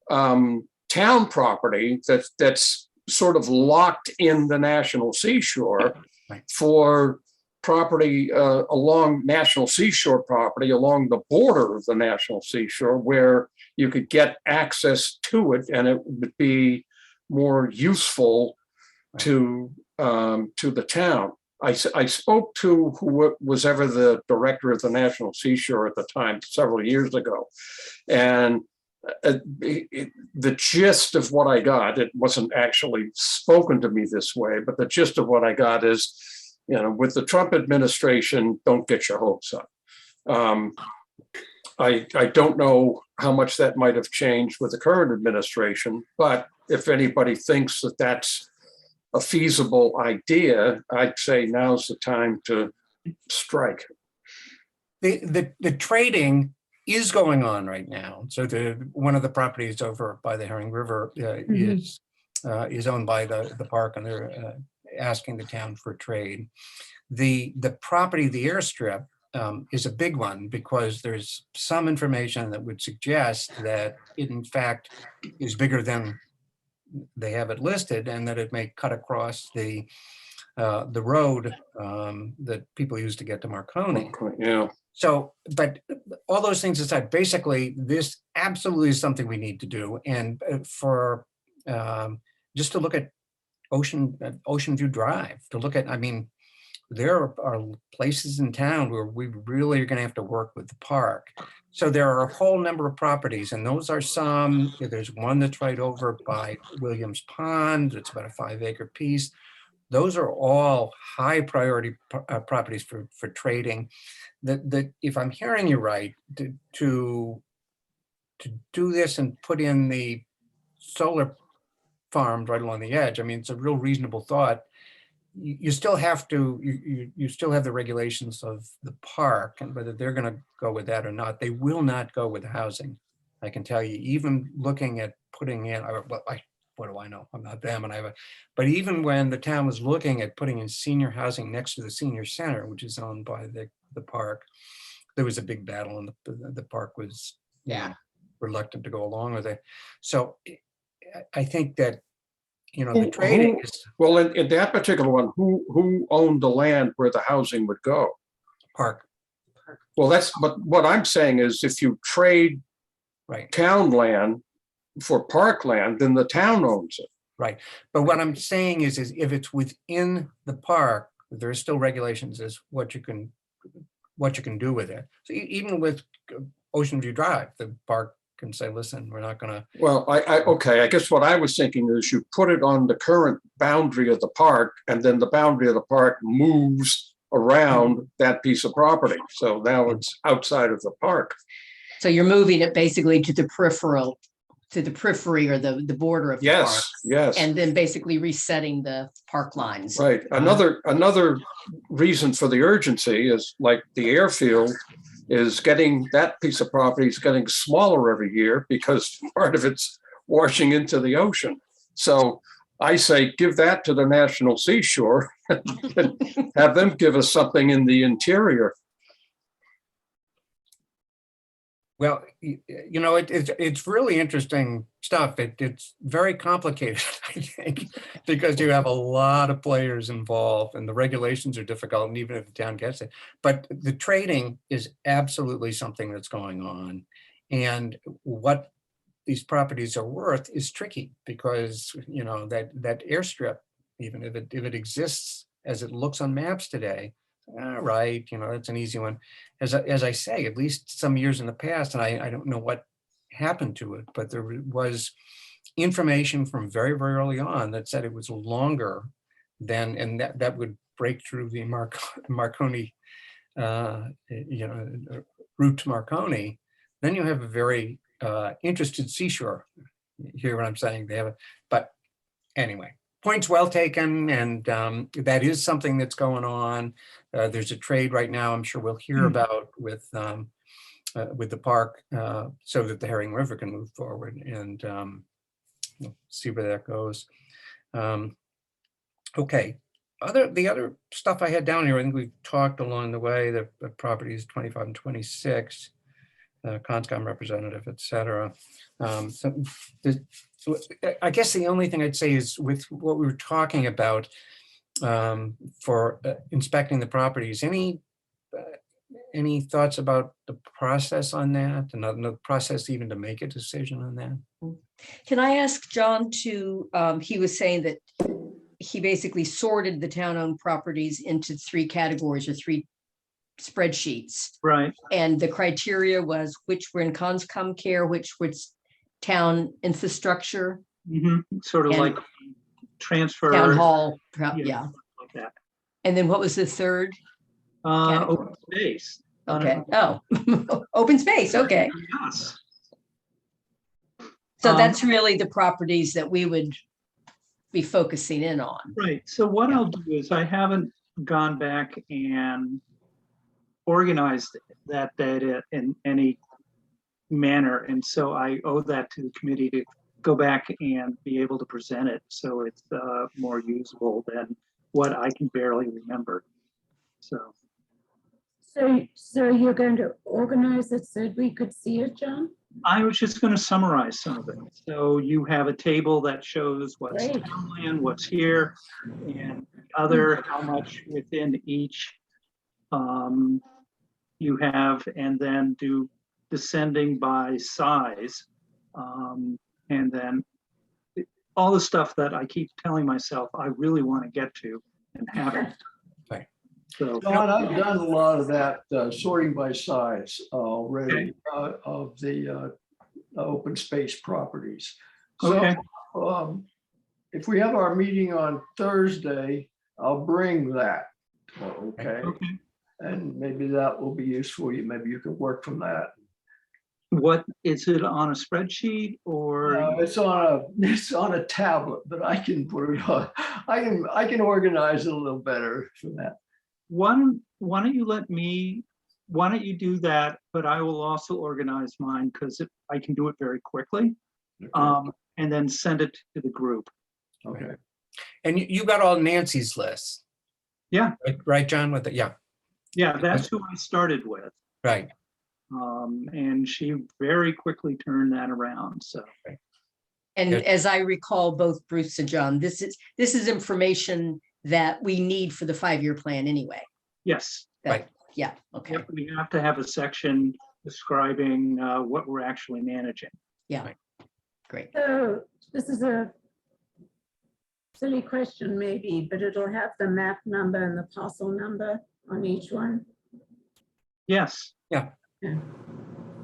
town property that's sort of locked in the national seashore for property along national seashore property along the border of the national seashore, where you could get access to it and it would be more useful to the town. I spoke to who was ever the director of the National Seashore at the time, several years ago, and the gist of what I got, it wasn't actually spoken to me this way, but the gist of what I got is, with the Trump administration, don't get your hopes up. I don't know how much that might have changed with the current administration, but if anybody thinks that that's a feasible idea, I'd say now's the time to strike. The trading is going on right now. So one of the properties over by the Herring River is owned by the park, and they're asking the town for trade. The property, the airstrip, is a big one because there's some information that would suggest that it in fact is bigger than they have it listed, and that it may cut across the road that people use to get to Marconi. Yeah. So, but all those things aside, basically, this absolutely is something we need to do. And for just to look at Ocean View Drive, to look at, I mean, there are places in town where we really are going to have to work with the park. So there are a whole number of properties, and those are some. There's one that's right over by Williams Pond. It's about a 5-acre piece. Those are all high priority properties for trading. That if I'm hearing you right, to do this and put in the solar farms right along the edge, I mean, it's a real reasonable thought. You still have to, you still have the regulations of the park, and whether they're going to go with that or not. They will not go with housing. I can tell you, even looking at putting in, what do I know? I'm not them, and but even when the town was looking at putting in senior housing next to the senior center, which is owned by the park, there was a big battle, and the park was reluctant to go along with it. So I think that, the trading is. Well, in that particular one, who owned the land where the housing would go? Park. Well, but what I'm saying is, if you trade town land for parkland, then the town owns it. Right. But what I'm saying is if it's within the park, there are still regulations as what you can do with it. So even with Ocean View Drive, the park can say, listen, we're not going to. Well, I guess what I was thinking is you put it on the current boundary of the park, and then the boundary of the park moves around that piece of property. So now it's outside of the park. So you're moving it basically to the periphery or the border of the park. Yes. And then basically resetting the park lines. Right. Another reason for the urgency is, like, the airfield is getting, that piece of property is getting smaller every year because part of it's washing into the ocean. So I say, give that to the National Seashore and have them give us something in the interior. Well, it's really interesting stuff. It's very complicated, I think, because you have a lot of players involved, and the regulations are difficult, and even if the town gets it. But the trading is absolutely something that's going on. And what these properties are worth is tricky, because, that airstrip, even if it exists as it looks on maps today, all right, that's an easy one. As I say, at least some years in the past, and I don't know what happened to it, but there was information from very, very early on that said it was longer than, and that would break through the Marconi, route to Marconi, then you have a very interested seashore. You hear what I'm saying? But anyway, points well taken, and that is something that's going on. There's a trade right now, I'm sure we'll hear about with the park, so that the Herring River can move forward, and we'll see where that goes. Okay, the other stuff I had down here, I think we've talked along the way, the properties 25 and 26, Conscom representative, et cetera. So I guess the only thing I'd say is with what we were talking about for inspecting the properties, any thoughts about the process on that, and the process even to make a decision on that? Can I ask John to, he was saying that he basically sorted the town-owned properties into 3 categories or 3 spreadsheets. Right. And the criteria was which were in Conscom care, which was town infrastructure, Sort of And like transfer. town hall, Yeah. yeah. Like that. And then what was the third? Open space. Okay, oh, open space, okay. Yes. So Um, that's really the properties that we would be focusing in on. Right, so what Yeah. I'll do is I haven't gone back and organized that data in any manner. And so I owe that to the committee to go back and be able to present it so it's more usable than what I can barely remember. So, So you're going to organize it so we could see it, John? I was just going to summarize some of it. So you have a table that shows what's Great. townland, what's here, and other, how much within each you have, and then do descending by size. And then all the stuff that I keep telling myself I really want to get to and haven't. Right. So, John, I've done a lot of that sorting by size already of the open space properties. So okay, if we have our meeting on Thursday, I'll bring that. Okay. okay. And maybe that will be useful. Maybe you can work from that. What, is it on a spreadsheet or? It's on a tablet, but I can put it on. I can organize it a little better for that. Why don't you do that, but I will also organize mine because I can do it very quickly. Okay. And then send it to the group. Okay. And you got all Nancy's lists? Yeah. Right, John, with it, yeah, Yeah, that's who I started with. right. And she very quickly turned that around, so. And Good. as I recall, both Bruce and John, this is information that we need for the 5-year plan anyway. Yes, Right. Yeah, okay, yep, we have to have a section describing what we're actually managing. yeah, great. So this is a silly question maybe, but it'll have the map number and the parcel number on each one. Yes,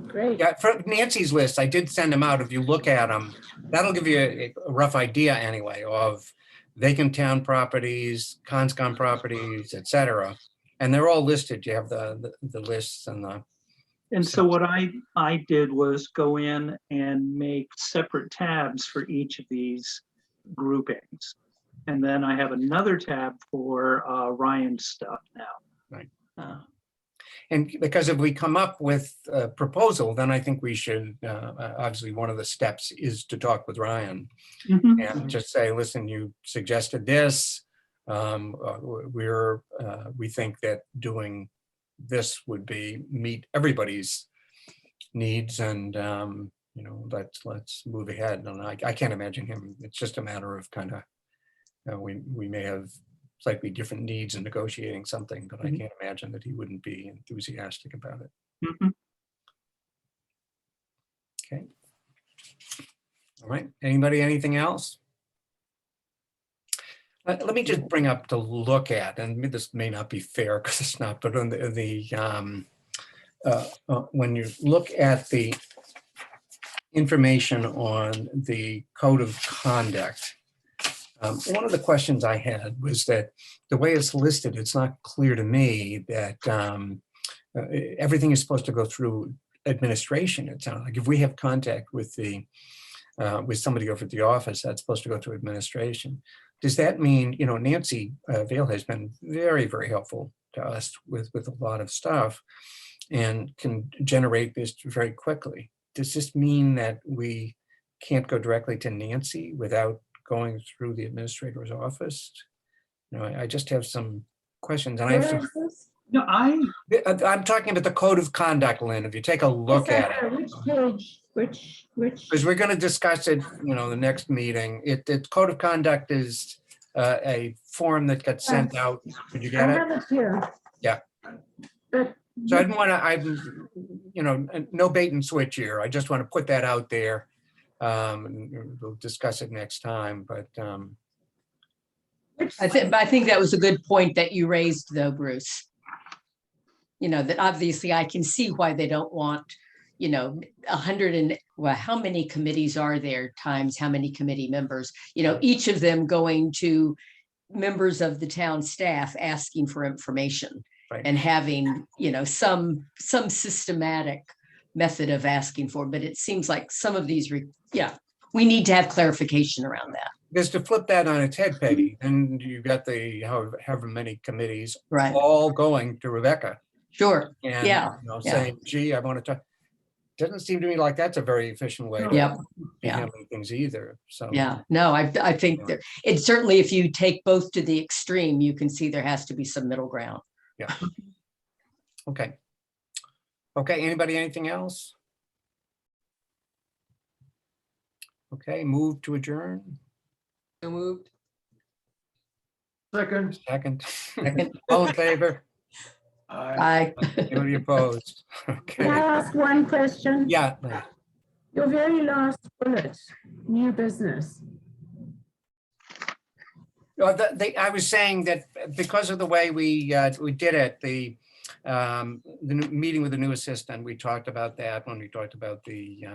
Great. Yeah, for Nancy's list, I did send them out. If you look at them, that'll give you a rough idea anyway of vacant town properties, Conscom properties, et cetera. And they're all listed. You have the lists and the, and so what I did was go in and make separate tabs for each of these groupings. And then I have another tab for Ryan's stuff now. and because if we come up with a proposal, then I think we should, obviously, one of the steps is to talk with Ryan and just say, listen, you suggested this. We think that doing this would meet everybody's needs, and let's move ahead. And I can't imagine him. It's just a matter of kind of we may have slightly different needs in negotiating something, but I can't imagine that he wouldn't be enthusiastic about it. Okay. All right. Anybody, anything else? Let me just bring up to look at, and this may not be fair because it's not, but on when you look at the information on the code of conduct, One of the questions I had was that the way it's listed, it's not clear to me that everything is supposed to go through administration. It sounds like if we have contact with with somebody over at the office, that's supposed to go through administration. Does that mean, Nancy Vail has been very, very helpful to us with a lot of stuff and can generate this very quickly. Does this mean that we can't go directly to Nancy without going through the administrator's office? I just have some questions, and I have Where some, is this? No, I'm talking about the code of conduct, Lynn. If you take a look at it, Which page? Which? because we're going to discuss it, the next meeting. The code of conduct is a form that got sent out. Did you I get it? have it here. Yeah. But So I didn't want to, no bait and switch here. I just want to put that out there. And we'll discuss it next time, but which? I think that was a good point that you raised though, Bruce. That obviously I can see why they don't want, 100 and, well, how many committees are there times how many committee members, each of them going to members of the town staff asking for information. Right. And having, some systematic method of asking for, but it seems like some of these, we need to have clarification around that. because to flip that on its head, Peggy, and you've got the however many committees Right. all going to Rebecca. Sure. And Yeah. saying, gee, I want to talk. Doesn't seem to me like that's a very efficient way to Yep. be Yeah. handling things either. So Yeah, no, I think that it's certainly, if you take both to the extreme, you can see there has to be some middle ground. yeah. Okay. Okay, anybody, anything else? Okay, move to adjourn. So moved. Second. Second. Second. All in favor? I, Anybody opposed? Can I Okay. ask one question? Yeah. Your very last bullet, new business. I was saying that because of the way we did it, the meeting with the new assistant, we talked about that when we talked about the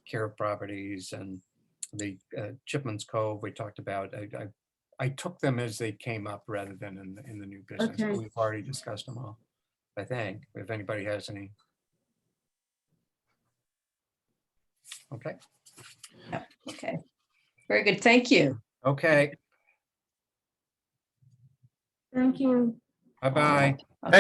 care of properties and the Chipman's Cove. We talked about. I took them as they came up rather than in the new business. Okay. We've already discussed them all, I think. If anybody has any. Okay. okay. Very good. Thank you. Okay. Thank you. Bye-bye.